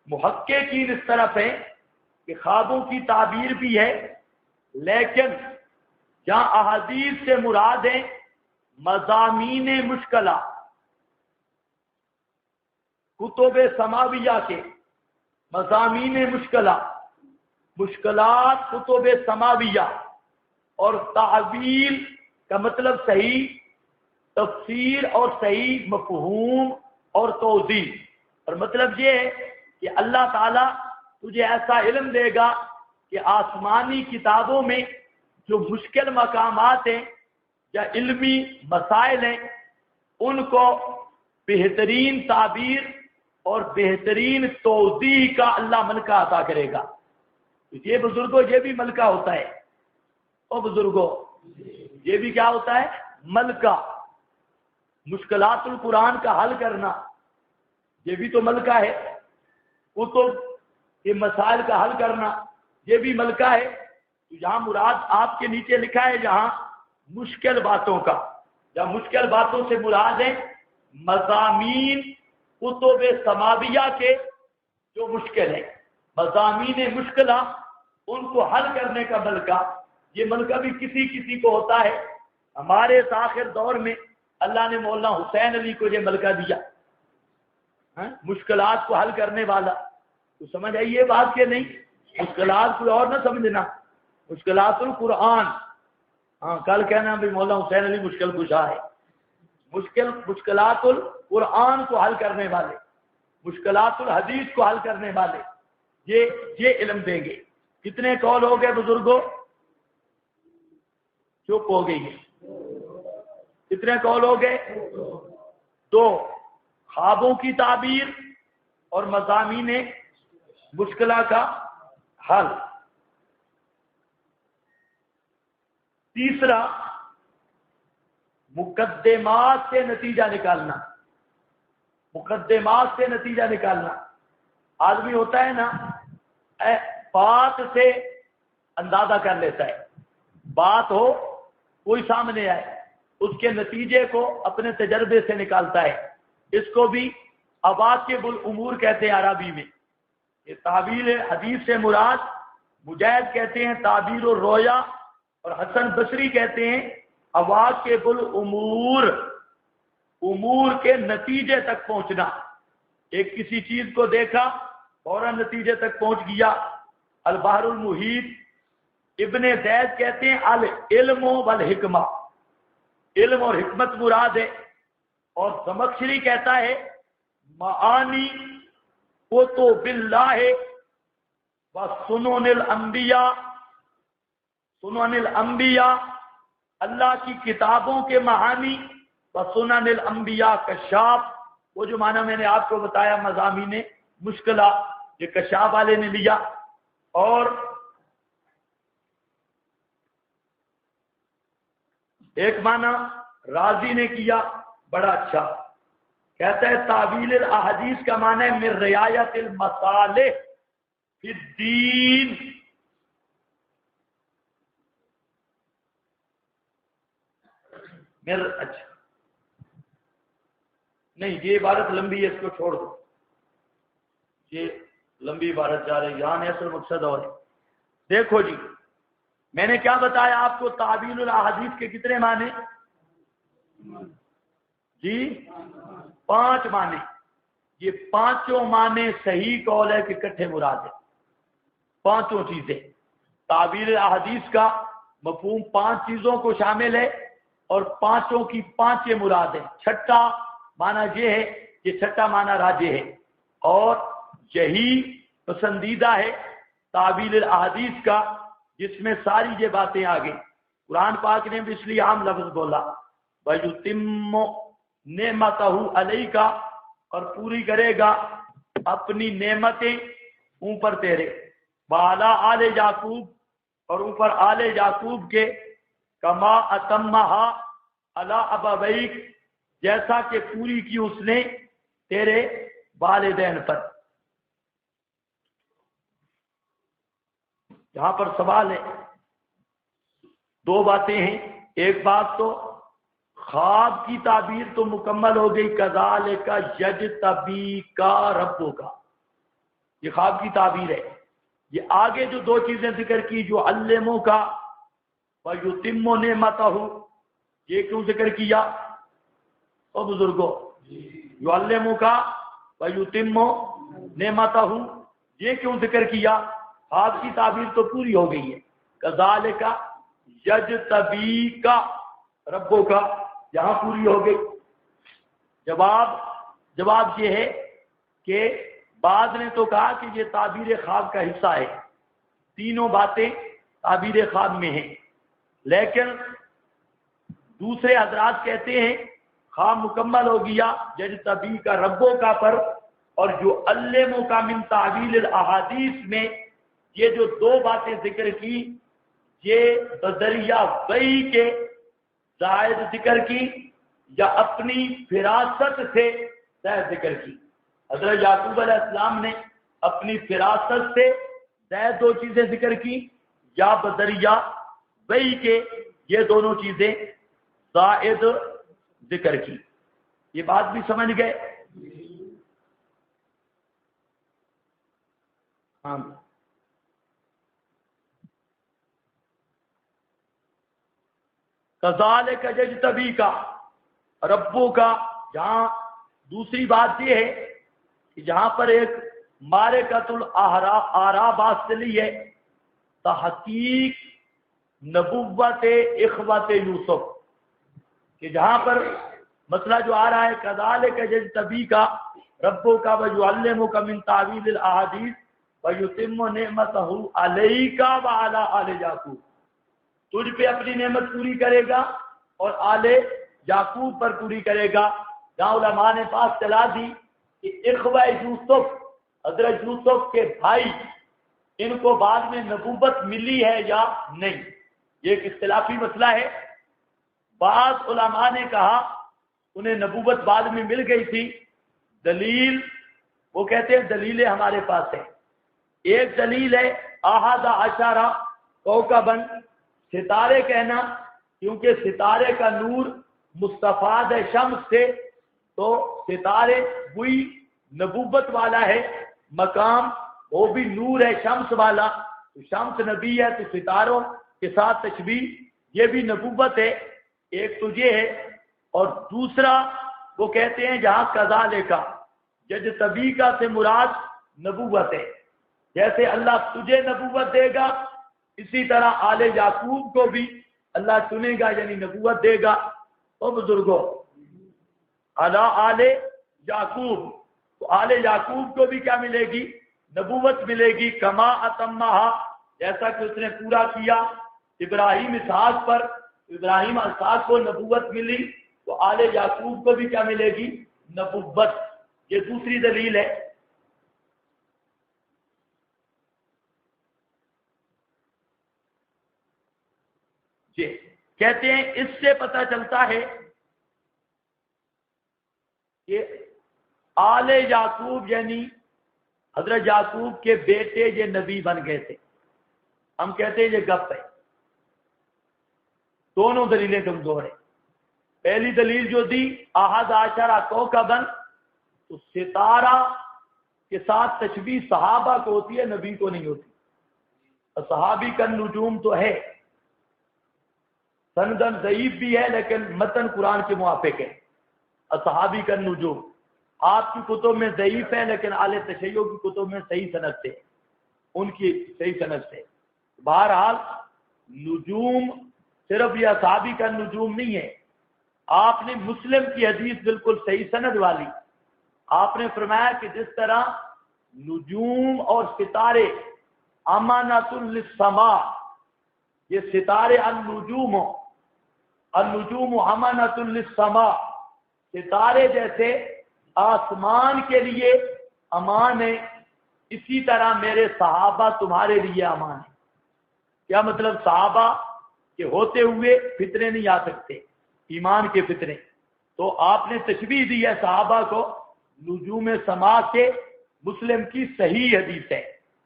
محققین اس طرف ہے کہ خوابوں کی تعبیر بھی ہے، لیکن جہاں احادیث سے مراد ہے مضامین مشکلہ، کتب سماویہ کے مضامین مشکلہ، مشکلات کتب سماویہ، اور تعویل کا مطلب صحیح تفسیر اور صحیح مفہوم اور توضیح، اور مطلب یہ ہے کہ اللہ تعالیٰ تجھے ایسا علم دے گا کہ آسمانی کتابوں میں جو مشکل مقامات ہیں یا علمی مسائل ہیں، ان کو بہترین تعبیر اور بہترین توضیح کا اللہ ملکہ عطا کرے گا۔ یہ بزرگوں، یہ بھی ملکہ ہوتا ہے، او بزرگوں، یہ بھی کیا ہوتا ہے؟ ملکہ۔ مشکلات القرآن کا حل کرنا، یہ بھی تو ملکہ ہے۔ کتب کے مسائل کا حل کرنا، یہ بھی ملکہ ہے۔ تو یہاں مراد آپ کے نیچے لکھا ہے جہاں مشکل باتوں کا، یا مشکل باتوں سے مراد ہے مضامین کتب سماویہ کے جو مشکل ہے، مضامین مشکلہ، ان کو حل کرنے کا ملکہ۔ یہ ملکہ بھی کسی کسی کو ہوتا ہے۔ ہمارے اس آخر دور میں اللہ نے مولانا حسین علی کو یہ ملکہ دیا، مشکلات کو حل کرنے والا۔ تو سمجھ آئی یہ بات کہ نہیں؟ مشکلات کوئی اور نہ سمجھنا، مشکلات القرآن۔ ہاں، کل کہنا بھی مولانا حسین علی مشکل کشا ہے۔ مشکلات القرآن کو حل کرنے والے، مشکلات الحدیث کو حل کرنے والے، یہ علم دیں گے۔ کتنے قول ہو گئے بزرگوں؟ چپ ہو گئی ہے۔ کتنے قول ہو گئے؟ دو، خوابوں کی تعبیر اور مضامین مشکلہ کا حل۔ تیسرا، مقدمات سے نتیجہ نکالنا۔ مقدمات سے نتیجہ نکالنا۔ آدمی ہوتا ہے نا، بات سے اندازہ کر لیتا ہے، بات ہو کوئی سامنے آئے، اس کے نتیجے کو اپنے تجربے سے نکالتا ہے۔ اس کو بھی عواقب الامور کہتے ہیں عربی میں۔ یہ تعبیر حدیث سے مراد، مجاہد کہتے ہیں تعبیر الرؤیا، اور حسن بصری کہتے ہیں عواقب الامور، امور کے نتیجے تک پہنچنا۔ ایک کسی چیز کو دیکھا، فوراً نتیجے تک پہنچ گیا۔ البحر المحیط، ابن زید کہتے ہیں العلم والحکمہ، علم اور حکمت مراد ہے۔ اور زمخشری کہتا ہے معانی کتب اللہ و سنن الانبیاء، سنن الانبیاء، اللہ کی کتابوں کے معانی، و سنن الانبیاء کشاف، وہ جو معنی میں نے آپ کو بتایا مضامین مشکلہ، یہ کشاف والے نے لیا۔ اور ایک معنی راضی نے کیا بڑا اچھا، کہتا ہے تعویل الاحادیث کا معنی ہے من رعایت المصالح فی الدین، اچھا نہیں یہ عبارت لمبی ہے، اس کو چھوڑ دو، یہ لمبی عبارت جا رہی ہے، یہاں اصل مقصد اور ہے۔ دیکھو جی میں نے کیا بتایا آپ کو، تعبیر الاحادیث کے کتنے معنی جی؟ 5 معنی۔ یہ 5 معنی صحیح قول ہے کہ اکٹھے مراد ہے، 5 چیزیں۔ تعبیر الاحادیث کا مفہوم 5 چیزوں کو شامل ہے اور 5 کی 5 مراد ہے۔ چھٹا معنی یہ ہے کہ چھٹا معنی راجح ہے اور یہی پسندیدہ ہے تعبیر الاحادیث کا، جس میں ساری یہ باتیں آ گئی۔ قرآن پاک نے بھی اس لیے عام لفظ بولا وَيُتِمُّ نِعْمَتَهُ عَلَيْكَ، اور پوری کرے گا اپنی نعمتیں اوپر تیرے، وَعَلَىٰ آلِ یعقوب، اور اوپر آل یعقوب کے، کما اتمہا علی ابویک، جیسا کہ پوری کی اس نے تیرے والدین پر۔ یہاں پر سوال ہے، 2 باتیں ہیں۔ ایک بات تو خواب کی تعبیر تو مکمل ہو گئی، کذالک یجتبیک ربک، یہ خواب کی تعبیر ہے۔ یہ آگے جو 2 چیزیں ذکر کی، جو علموں کا وَيُتِمُّ نِعْمَتَهُ، یہ کیوں ذکر کیا او بزرگوں؟ جو علموں کا وَيُتِمُّ نِعْمَتَهُ، یہ کیوں ذکر کیا؟ خواب کی تعبیر تو پوری ہو گئی ہے، کذالک یجتبیک ربک، یہاں پوری ہو گئی۔ جواب یہ ہے کہ بعد نے تو کہا کہ یہ تعبیر خواب کا حصہ ہے، تینوں باتیں تعبیر خواب میں ہیں، لیکن دوسرے حضرات کہتے ہیں خواب مکمل ہو گیا یجتبی کا ربوں کا پر، اور جو علموں کا من تعبیر الاحادیث میں یہ جو 2 باتیں ذکر کی، یہ بذریعہ وحی کے زائد ذکر کی یا اپنی فراست سے زائد ذکر کی؟ حضرت یعقوب علیہ السلام نے اپنی فراست سے زائد 2 چیزیں ذکر کی یا بذریعہ وحی کے یہ دونوں چیزیں زائد ذکر کی؟ یہ بات بھی سمجھ گئے؟ ہاں، کذالک یجتبیک ربک، جہاں دوسری بات یہ ہے کہ جہاں پر ایک معرکۃ الاعراب حاصلی ہے، تحقیق نبوت اخوت یوسف، کہ جہاں پر مسئلہ جو آ رہا ہے کذالک یجتبیک ربک ویعلمک من تعویل الاحادیث ویتم نعمتہ علیک وعلی آل یعقوب، تجھ پہ اپنی نعمت پوری کرے گا اور آل یعقوب پر پوری کرے گا۔ جہاں علماء نے بات چلا دی کہ اخوہ یوسف، حضرت یوسف کے بھائی، ان کو بعد میں نبوت ملی ہے یا نہیں، یہ ایک اختلافی مسئلہ ہے۔ بعض علماء نے کہا انہیں نبوت بعد میں مل گئی تھی، دلیل وہ کہتے ہیں دلیلیں ہمارے پاس ہے۔ ایک دلیل ہے احد عشرہ کوکبن، ستارے کہنا، کیونکہ ستارے کا نور مستفاد ہے شمس سے، تو ستارے وہی نبوت والا ہے مقام، وہ بھی نور ہے شمس والا، تو شمس نبی ہے تو ستاروں کے ساتھ تشبیہ یہ بھی نبوت ہے، ایک تو یہ ہے۔ اور دوسرا وہ کہتے ہیں جہاں کذالک یجتبیک سے مراد نبوت ہے، جیسے اللہ تجھے نبوت دے گا اسی طرح آل یعقوب کو بھی اللہ چنے گا، یعنی نبوت دے گا۔ تو بزرگوں علی آل یعقوب، تو آل یعقوب کو بھی کیا ملے گی؟ نبوت ملے گی، کما اتمہا، جیسا کہ اس نے پورا کیا ابراہیم اسحاق پر، ابراہیم اسحاق کو نبوت ملی، تو آل یعقوب کو بھی کیا ملے گی؟ نبوت۔ یہ دوسری دلیل ہے۔ جی کہتے ہیں اس سے پتہ چلتا ہے کہ آل یعقوب یعنی حضرت یعقوب کے بیٹے یہ نبی بن گئے تھے۔ ہم کہتے ہیں یہ گپ ہے، دونوں دلیلیں کمزور ہیں۔ پہلی دلیل جو دی احد عشرہ کوکبن، تو ستارہ کے ساتھ تشبیہ صحابہ کو ہوتی ہے، نبی کو نہیں ہوتی۔ صحابی کا نجوم تو ہے، سندن ضعیف بھی ہے لیکن متن قرآن کے موافق ہے۔ اصحابی کا نجوم آپ کی کتب میں ضعیف ہے لیکن اہل تشیع کی کتب میں صحیح سند سے، ان کی صحیح سند سے۔ بہرحال نجوم صرف یہ اصحابی کا نجوم نہیں ہے۔ آپ نے مسلم کی حدیث بالکل صحیح سند والی، آپ نے فرمایا کہ جس طرح نجوم اور ستارے امانۃ للسماء، یہ ستارے النجوم امانۃ للسماء، ستارے جیسے آسمان کے لیے امان ہے، اسی طرح میرے صحابہ تمہارے لیے امان ہے۔ کیا مطلب؟ صحابہ کے ہوتے ہوئے فتنے نہیں آ سکتے، ایمان کے فتنے۔ تو آپ نے تشبیہ دی ہے صحابہ کو نجوم سما کے، مسلم کی صحیح حدیث ہے،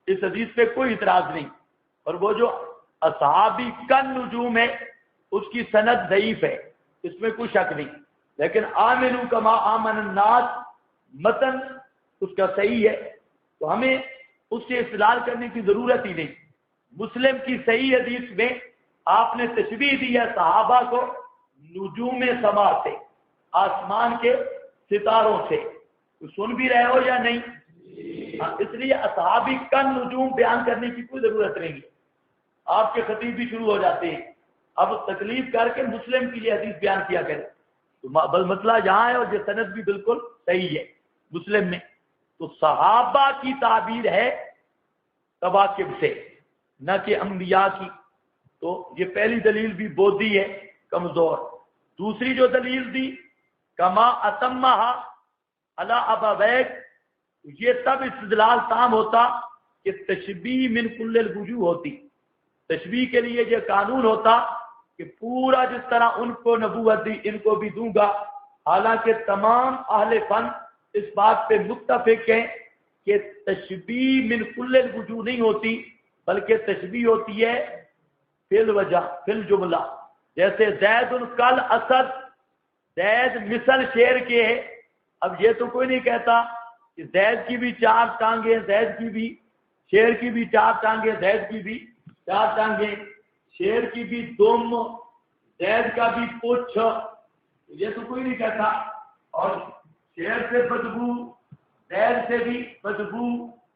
اس حدیث پہ کوئی اعتراض نہیں۔ اور وہ جو اصحابی کا نجوم ہے اس کی سند ضعیف ہے، اس میں کوئی شک نہیں، لیکن آمنوا کما آمن الناس متن اس کا صحیح ہے، تو ہمیں اس سے استدلال کرنے کی ضرورت ہی نہیں۔ مسلم کی صحیح حدیث میں آپ نے تشبیہ دی ہے صحابہ کو نجوم سما سے، آسمان کے ستاروں سے۔ سن بھی رہے ہو یا نہیں؟ اس لیے اصحابی کا نجوم بیان کرنے کی کوئی ضرورت نہیں ہے۔ آپ کے خطیب بھی شروع ہو جاتے ہیں اب تکلیف کر کے مسلم کی یہ حدیث بیان کیا کرے، تو بل مسئلہ یہاں ہے، اور یہ سند بھی بالکل صحیح ہے مسلم میں۔ تو صحابہ کی تعبیر ہے کواکب سے، نہ کہ انبیاء کی۔ تو یہ پہلی دلیل بھی بودھی ہے، کمزور۔ دوسری جو دلیل دی کما اتمہ علی ابویک، یہ تب استدلال تام ہوتا کہ تشبیہ من کل الوجوہ ہوتی۔ تشبیہ کے لیے یہ قانون ہوتا کہ پورا جس طرح ان کو نبوت دی ان کو بھی دوں گا، حالانکہ تمام اہل فن اس بات پہ متفق ہیں کہ تشبیہ من کل الوجوہ نہیں ہوتی، بلکہ تشبیہ ہوتی ہے فی الوجہ، فی الجملہ۔ جیسے زید کل اسد، زید مثل شیر کے ہے۔ اب یہ تو کوئی نہیں کہتا کہ زید کی بھی چار ٹانگیں، زید کی بھی، شیر کی بھی چار ٹانگیں، زید کی بھی چار ٹانگیں، شیر کی بھی دم، زید کا بھی پوچھ، یہ تو کوئی نہیں کہتا۔ اور شیر سے بدبو، زید سے بھی بدبو،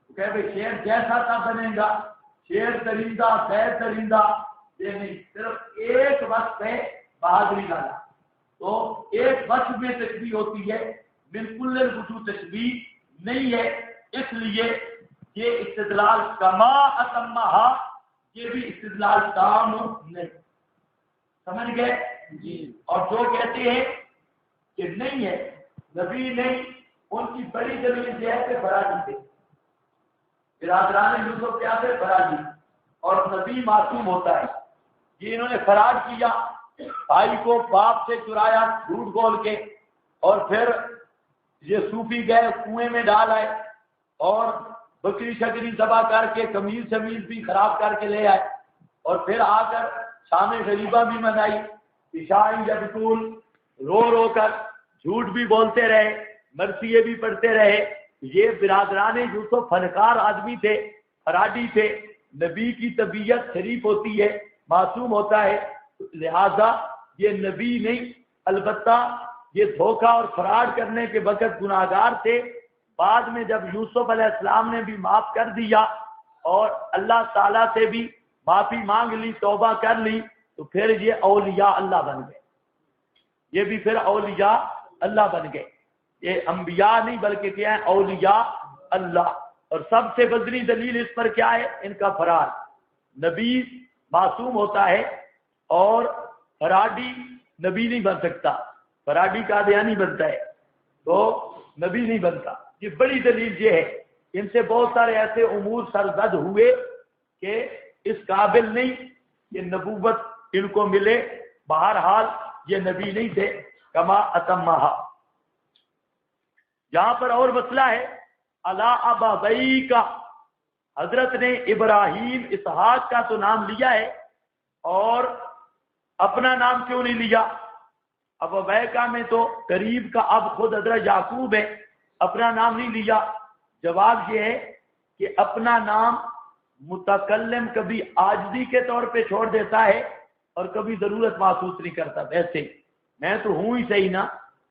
کہ بھائی شیر جیسا تھا بنے گا، شیر درندہ، زید درندہ، یہ نہیں، صرف ایک وقت ہے بہادری والا۔ تو ایک وقت میں تشبیہ ہوتی ہے، بالکل الوجوہ تشبیہ نہیں ہے، اس لیے یہ استدلال کما اتمہا، یہ بھی استدلال تام نہیں۔ سمجھ گئے جی؟ اور جو کہتے ہیں کہ نہیں ہے، نبی نہیں، ان کی بڑی دلیل یہ ہے کہ فراجی تھے، برادران یوسف کیا تھے؟ فراجی، اور نبی معصوم ہوتا ہے۔ یہ انہوں نے فراڈ کیا، بھائی کو باپ سے چرایا جھوٹ بول کے، اور پھر یہ صوفی گئے کنویں میں ڈال آئے، اور بکری شکری ذبح کر کے قمیض شمیز بھی خراب کر کے لے آئے، اور پھر آ کر شام غریبہ بھی منائی، عشاء یبکون، رو رو کر جھوٹ بھی بولتے رہے، مرثیے بھی پڑھتے رہے۔ یہ برادران یوسف فنکار آدمی تھے، فراڈی تھے، نبی کی طبیعت شریف ہوتی ہے، معصوم ہوتا ہے، لہذا یہ نبی نہیں، البتہ یہ دھوکہ اور فراڈ کرنے کے وقت گناہگار تھے۔ بعد میں جب یوسف علیہ السلام نے بھی معاف کر دیا اور اللہ تعالیٰ سے بھی معافی مانگ لی، توبہ کر لی، تو پھر یہ اولیاء اللہ بن گئے، یہ بھی پھر اولیاء اللہ بن گئے۔ یہ انبیاء نہیں بلکہ کیا ہے؟ اولیاء اللہ۔ اور سب سے بدترین دلیل اس پر کیا ہے؟ ان کا فرار۔ نبی معصوم ہوتا ہے اور فراڈی نبی نہیں بن سکتا، فراڈی کا قادیانی بنتا ہے تو نبی نہیں بنتا۔ یہ بڑی دلیل یہ ہے، ان سے بہت سارے ایسے امور سرزد ہوئے کہ اس قابل نہیں کہ نبوت ان کو ملے، بہرحال یہ نبی نہیں تھے، کما اتمہا۔ یہاں پر اور مسئلہ ہے، علی ابویک کا، حضرت نے ابراہیم اسحاق کا تو نام لیا ہے، اور اپنا نام کیوں نہیں لیا؟ اب ویکا میں تو قریب کا اب خود حضرت یعقوب ہے، اپنا نام نہیں لیا۔ جواب یہ ہے کہ اپنا نام متکلم کبھی عاجزی کے طور پہ چھوڑ دیتا ہے اور کبھی ضرورت محسوس نہیں کرتا۔ ویسے میں تو ہوں ہی صحیح نا،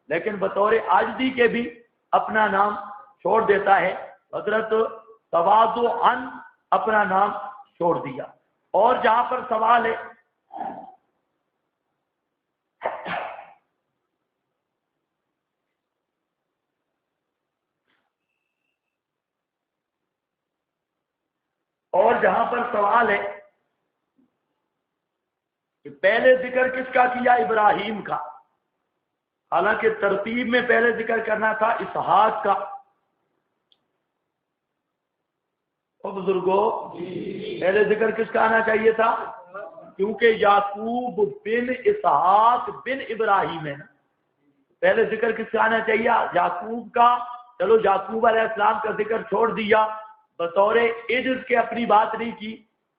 لیکن بطور عاجزی کے بھی اپنا نام چھوڑ دیتا ہے۔ حضرت تواضعاً اپنا نام چھوڑ دیا۔ اور جہاں پر سوال ہے کہ پہلے ذکر کس کا کیا؟ ابراہیم کا، حالانکہ ترتیب میں پہلے ذکر کرنا تھا اسحاق کا۔ بزرگوں پہلے ذکر کس کا آنا چاہیے تھا؟ کیونکہ یعقوب بن اسحاق بن ابراہیم ہے نا، پہلے ذکر کس کا آنا چاہیے؟ یعقوب کا۔ چلو یعقوب علیہ السلام کا ذکر چھوڑ دیا، بطور عجز کے اپنی بات نہیں کی،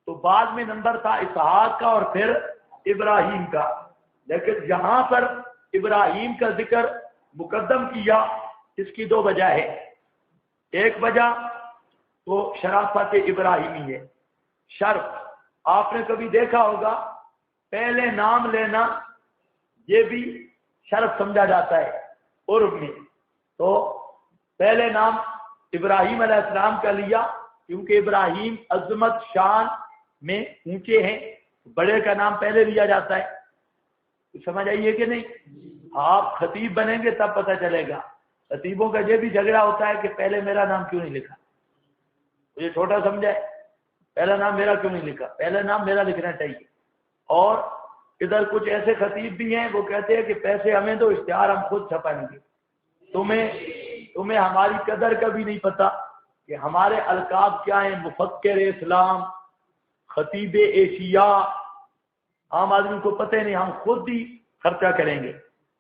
تو بعد میں نمبر تھا اسحاق کا اور پھر ابراہیم کا۔ لیکن یہاں پر ابراہیم کا ذکر مقدم کیا، اس کی دو وجہ ہے۔ ایک وجہ تو شرافت ابراہیمی ہے، شرف۔ آپ نے کبھی دیکھا ہوگا پہلے نام لینا یہ بھی شرف سمجھا جاتا ہے عرف میں۔ تو پہلے نام ابراہیم علیہ السلام کا لیا کیونکہ ابراہیم عظمت شان میں اونچے ہیں، بڑے کا نام پہلے لیا جاتا ہے۔ سمجھ آئیے کہ نہیں؟ آپ خطیب بنیں گے تب پتہ چلے گا۔ خطیبوں کا یہ بھی جھگڑا ہوتا ہے کہ پہلے میرا نام کیوں نہیں لکھا، مجھے چھوٹا سمجھا ہے، پہلا نام میرا کیوں نہیں لکھا؟ پہلا نام میرا لکھنا چاہیے۔ اور ادھر کچھ ایسے خطیب بھی ہیں وہ کہتے ہیں کہ پیسے ہمیں دو، اشتہار ہم خود چھپائیں گے۔ تمہیں ہماری قدر کا بھی نہیں پتا کہ ہمارے القاب کیا ہیں، مفکر اسلام، خطیب ایشیا۔ عام آدمی کو پتہ نہیں، ہم خود ہی خرچہ کریں گے۔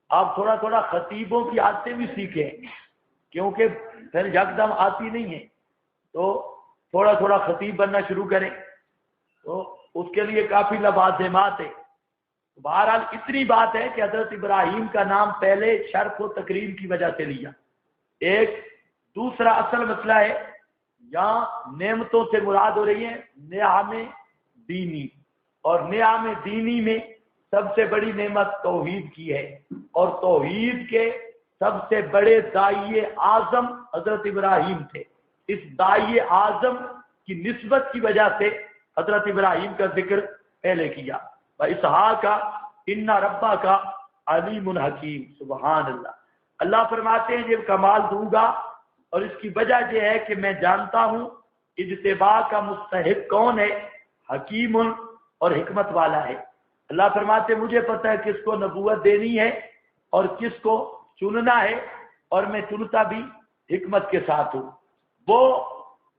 آپ تھوڑا تھوڑا خطیبوں کی عادتیں بھی سیکھیں، کیونکہ پھر یکدم آتی نہیں ہے، تو تھوڑا تھوڑا خطیب بننا شروع کریں، تو اس کے لیے کافی لوازمات ہے۔ بہرحال اتنی بات ہے کہ حضرت ابراہیم کا نام پہلے شرف و تکریم کی وجہ سے لیا۔ ایک دوسرا اصل مسئلہ ہے، یہاں نعمتوں سے مراد ہو رہی ہے نعم دینی، اور نعم دینی میں سب سے بڑی نعمت توحید کی ہے، اور توحید کے سب سے بڑے داعی اعظم حضرت ابراہیم تھے۔ اس داعی اعظم کی نسبت کی وجہ سے حضرت ابراہیم کا ذکر پہلے کیا۔ اسحاق کا ان ربا کا علیم الحکیم۔ سبحان اللہ۔ اللہ فرماتے ہیں جب کمال دوں گا، اور اس کی وجہ یہ ہے کہ میں جانتا ہوں اجتباء کا مستحق کون ہے، حکیم اور حکمت والا ہے۔ اللہ فرماتے ہیں مجھے پتہ ہے کس کو نبوت دینی ہے اور کس کو چننا ہے، اور میں چنتا بھی حکمت کے ساتھ ہوں۔ وہ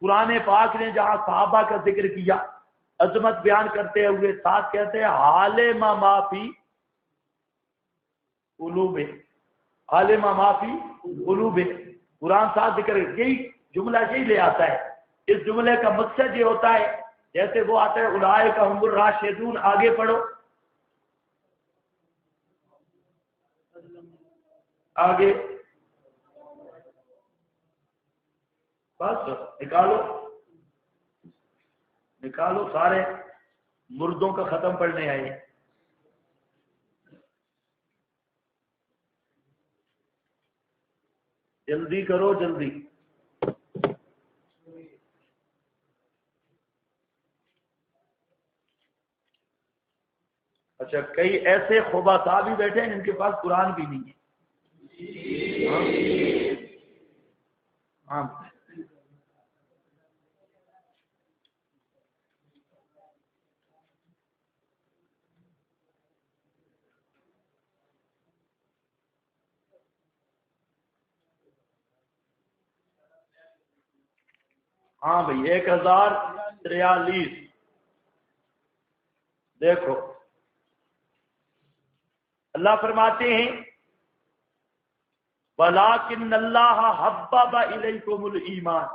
قرآن پاک نے جہاں صحابہ کا ذکر کیا عظمت بیان کرتے ہوئے، ساتھ کہتے ہیں عالم ما فی قلوب، عالم ما فی قلوب۔ قرآن ساتھ ذکر، یہی جملہ یہی لے آتا ہے۔ اس جملے کا مقصد یہ ہوتا ہے، جیسے وہ آتا ہے اولئک ھم الراشدون، آگے پڑھو، آگے بس نکالو سارے مردوں کا ختم پڑھنے آئے۔ جلدی کرو جلدی۔ اچھا، کئی ایسے خبثاء بھی بیٹھے ہیں جن کے پاس قرآن بھی نہیں ہے۔ ہاں ہاں بھائی، 1043 دیکھو، اللہ فرماتے ہیں وَلَٰكِنَّ اللَّهَ حَبَّبَ إِلَيْكُمُ الْإِيمَانَ،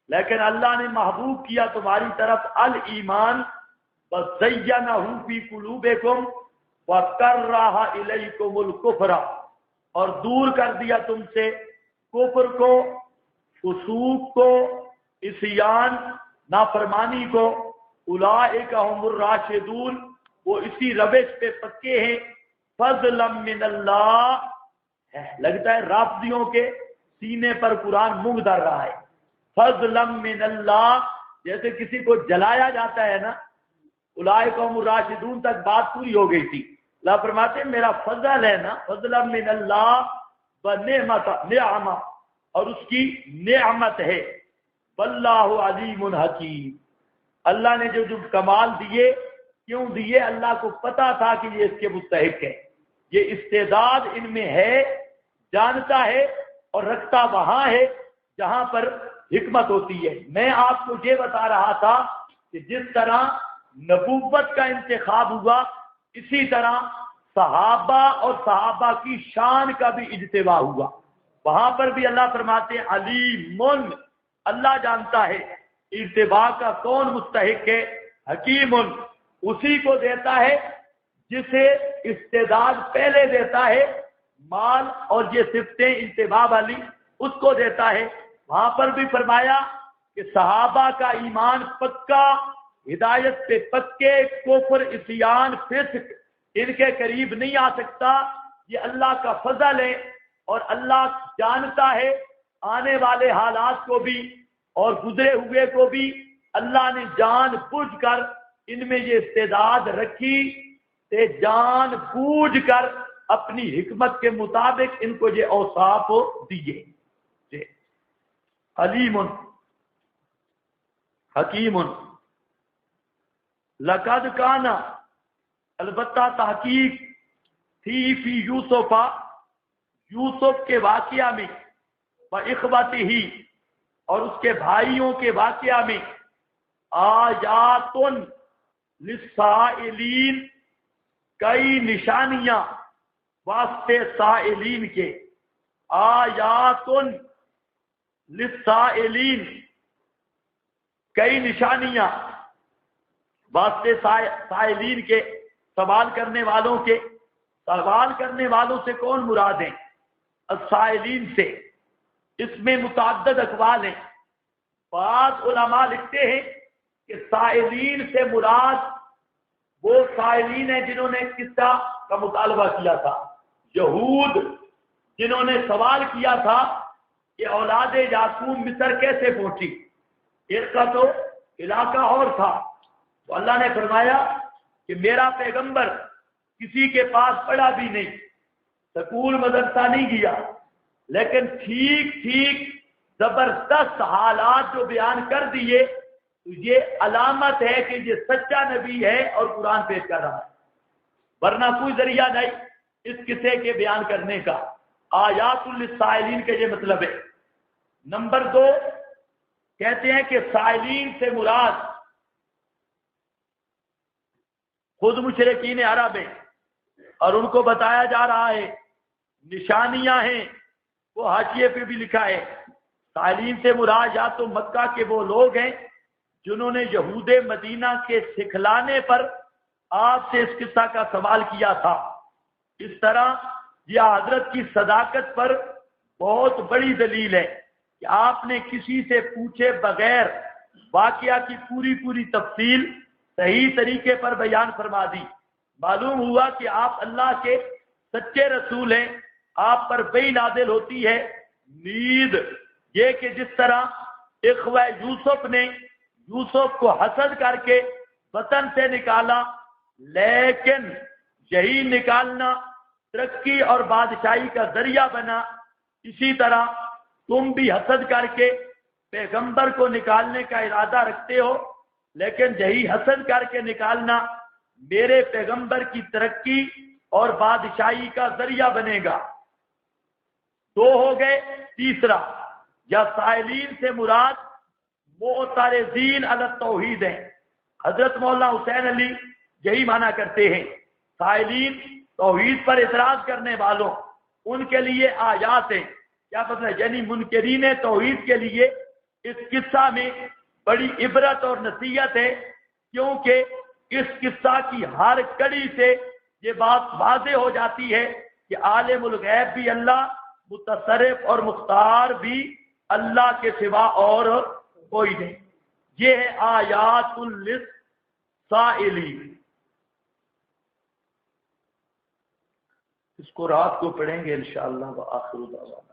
لیکن اللہ نے محبوب کیا تمہاری طرف الایمان وَزَيَّنَهُ فِي قُلُوبِكُمْ، وَكَرَّهَ إِلَيْكُمُ الْكُفْرَ، اور دور کر دیا تم سے کفر کو، فسوق کو، عصیان نافرمانی کو، اولئک هم الراشدون، وہ اسی روش پہ پکے ہیں، فضلا من اللہ، لگتا ہے رافضیوں کے سینے پر قرآن مونگ ڈال رہا ہے، فضلا من اللہ، جیسے کسی کو جلایا جاتا ہے نا، اولئک هم الراشدون تک بات پوری ہو گئی تھی، اللہ فرماتے ہیں میرا فضل ہے نا، فضلا من اللہ ونعمت، نعمہ، اور اس کی نعمت ہے، واللہ علیم حکیم، اللہ نے جو کمال دیے، کیوں دیے؟ اللہ کو پتا تھا کہ یہ اس کے مستحق ہے، یہ استعداد ان میں ہے، جانتا ہے اور رکھتا وہاں ہے جہاں پر حکمت ہوتی ہے۔ میں آپ کو یہ بتا رہا تھا کہ جس طرح نبوت کا انتخاب ہوا، اسی طرح صحابہ اور صحابہ کی شان کا بھی اجتباع ہوا، وہاں پر بھی اللہ فرماتے ہیں علیم، اللہ جانتا ہے اتباع کا کون مستحق ہے، حکیم، اسی کو دیتا ہے جسے استعداد پہلے دیتا ہے، مال اور یہ صفتیں اتباع والی اس کو دیتا ہے۔ وہاں پر بھی فرمایا کہ صحابہ کا ایمان پکا، ہدایت پہ پکے، کفر، عصیان، فسق ان کے قریب نہیں آ سکتا، یہ اللہ کا فضل ہے، اور اللہ جانتا ہے آنے والے حالات کو بھی اور گزرے ہوئے کو بھی، اللہ نے جان بوجھ کر ان میں یہ استعداد رکھی، تے جان بوجھ کر اپنی حکمت کے مطابق ان کو یہ اوصاف دیے۔ جی علیم حکیم، لقد کانا، البتہ تحقیق تھی، فی یوسف، یوسف کے واقعہ میں، وإخوتہ، اور اس کے بھائیوں کے واقعہ میں، آیات للسائلین، کئی نشانیاں واسطے سائلین کے، آیات للسائلین، کئی نشانیاں واسطے سائلین کے، سوال کرنے والوں کے۔ سوال کرنے والوں سے کون مراد ہیں؟ السائلین سے۔ اس میں متعدد اقوال ہیں، بعض علماء لکھتے ہیں کہ سائلین سے مراد وہ سائلین ہیں جنہوں نے قصہ کا مطالبہ کیا تھا، یہود جنہوں نے سوال کیا تھا کہ اولاد یعقوب مصر کیسے پہنچی، ان کا تو علاقہ اور تھا، تو اللہ نے فرمایا کہ میرا پیغمبر کسی کے پاس پڑھا بھی نہیں، سکول مدرسہ نہیں گیا، لیکن ٹھیک ٹھیک زبردست حالات جو بیان کر دیے، تو یہ علامت ہے کہ یہ سچا نبی ہے اور قرآن پیش کر رہا ہے، ورنہ کوئی ذریعہ نہیں اس قصے کے بیان کرنے کا۔ آیات للسائلین کا یہ مطلب ہے۔ نمبر 2، کہتے ہیں کہ سائلین سے مراد خود مشرکین عرب ہیں، اور ان کو بتایا جا رہا ہے نشانیاں ہیں، وہ حاشیے پہ بھی لکھا ہے۔ سائلین سے مراد یا تو مکہ کے وہ لوگ ہیں جنہوں نے یہود مدینہ کے سکھلانے پر آپ سے اس قصہ کا سوال کیا تھا۔ اس طرح یہ حضرت کی صداقت پر بہت بڑی دلیل ہے کہ آپ نے کسی سے پوچھے بغیر واقعہ کی پوری تفصیل صحیح طریقے پر بیان فرما دی۔ معلوم ہوا کہ آپ اللہ کے سچے رسول ہیں، آپ پر وحی نازل ہوتی ہے۔ نیز یہ کہ جس طرح اخوہ یوسف نے یوسف کو حسد کر کے وطن سے نکالا، لیکن یہی نکالنا ترقی اور بادشاہی کا ذریعہ بنا، اسی طرح تم بھی حسد کر کے پیغمبر کو نکالنے کا ارادہ رکھتے ہو، لیکن یہی حسد کر کے نکالنا میرے پیغمبر کی ترقی اور بادشاہی کا ذریعہ بنے گا۔ 2 ہو گئے۔ تیسرا، یا سائلین سے مراد معترضین علی التوحید ہیں۔ حضرت مولانا حسین علی یہی مانا کرتے ہیں، سائلین توحید پر اعتراض کرنے والوں، ان کے لیے آیات ہیں۔ کیا مطلب؟ یعنی منکرین توحید کے لیے اس قصہ میں بڑی عبرت اور نصیحت ہے، کیونکہ اس قصہ کی ہر کڑی سے یہ بات واضح ہو جاتی ہے کہ عالم الغیب بھی اللہ، متصرف اور مختار بھی اللہ کے سوا اور کوئی نہیں۔ یہ ہے آیات للسائلین۔ اس کو رات کو پڑھیں گے انشاءاللہ۔ وآخر دعوانا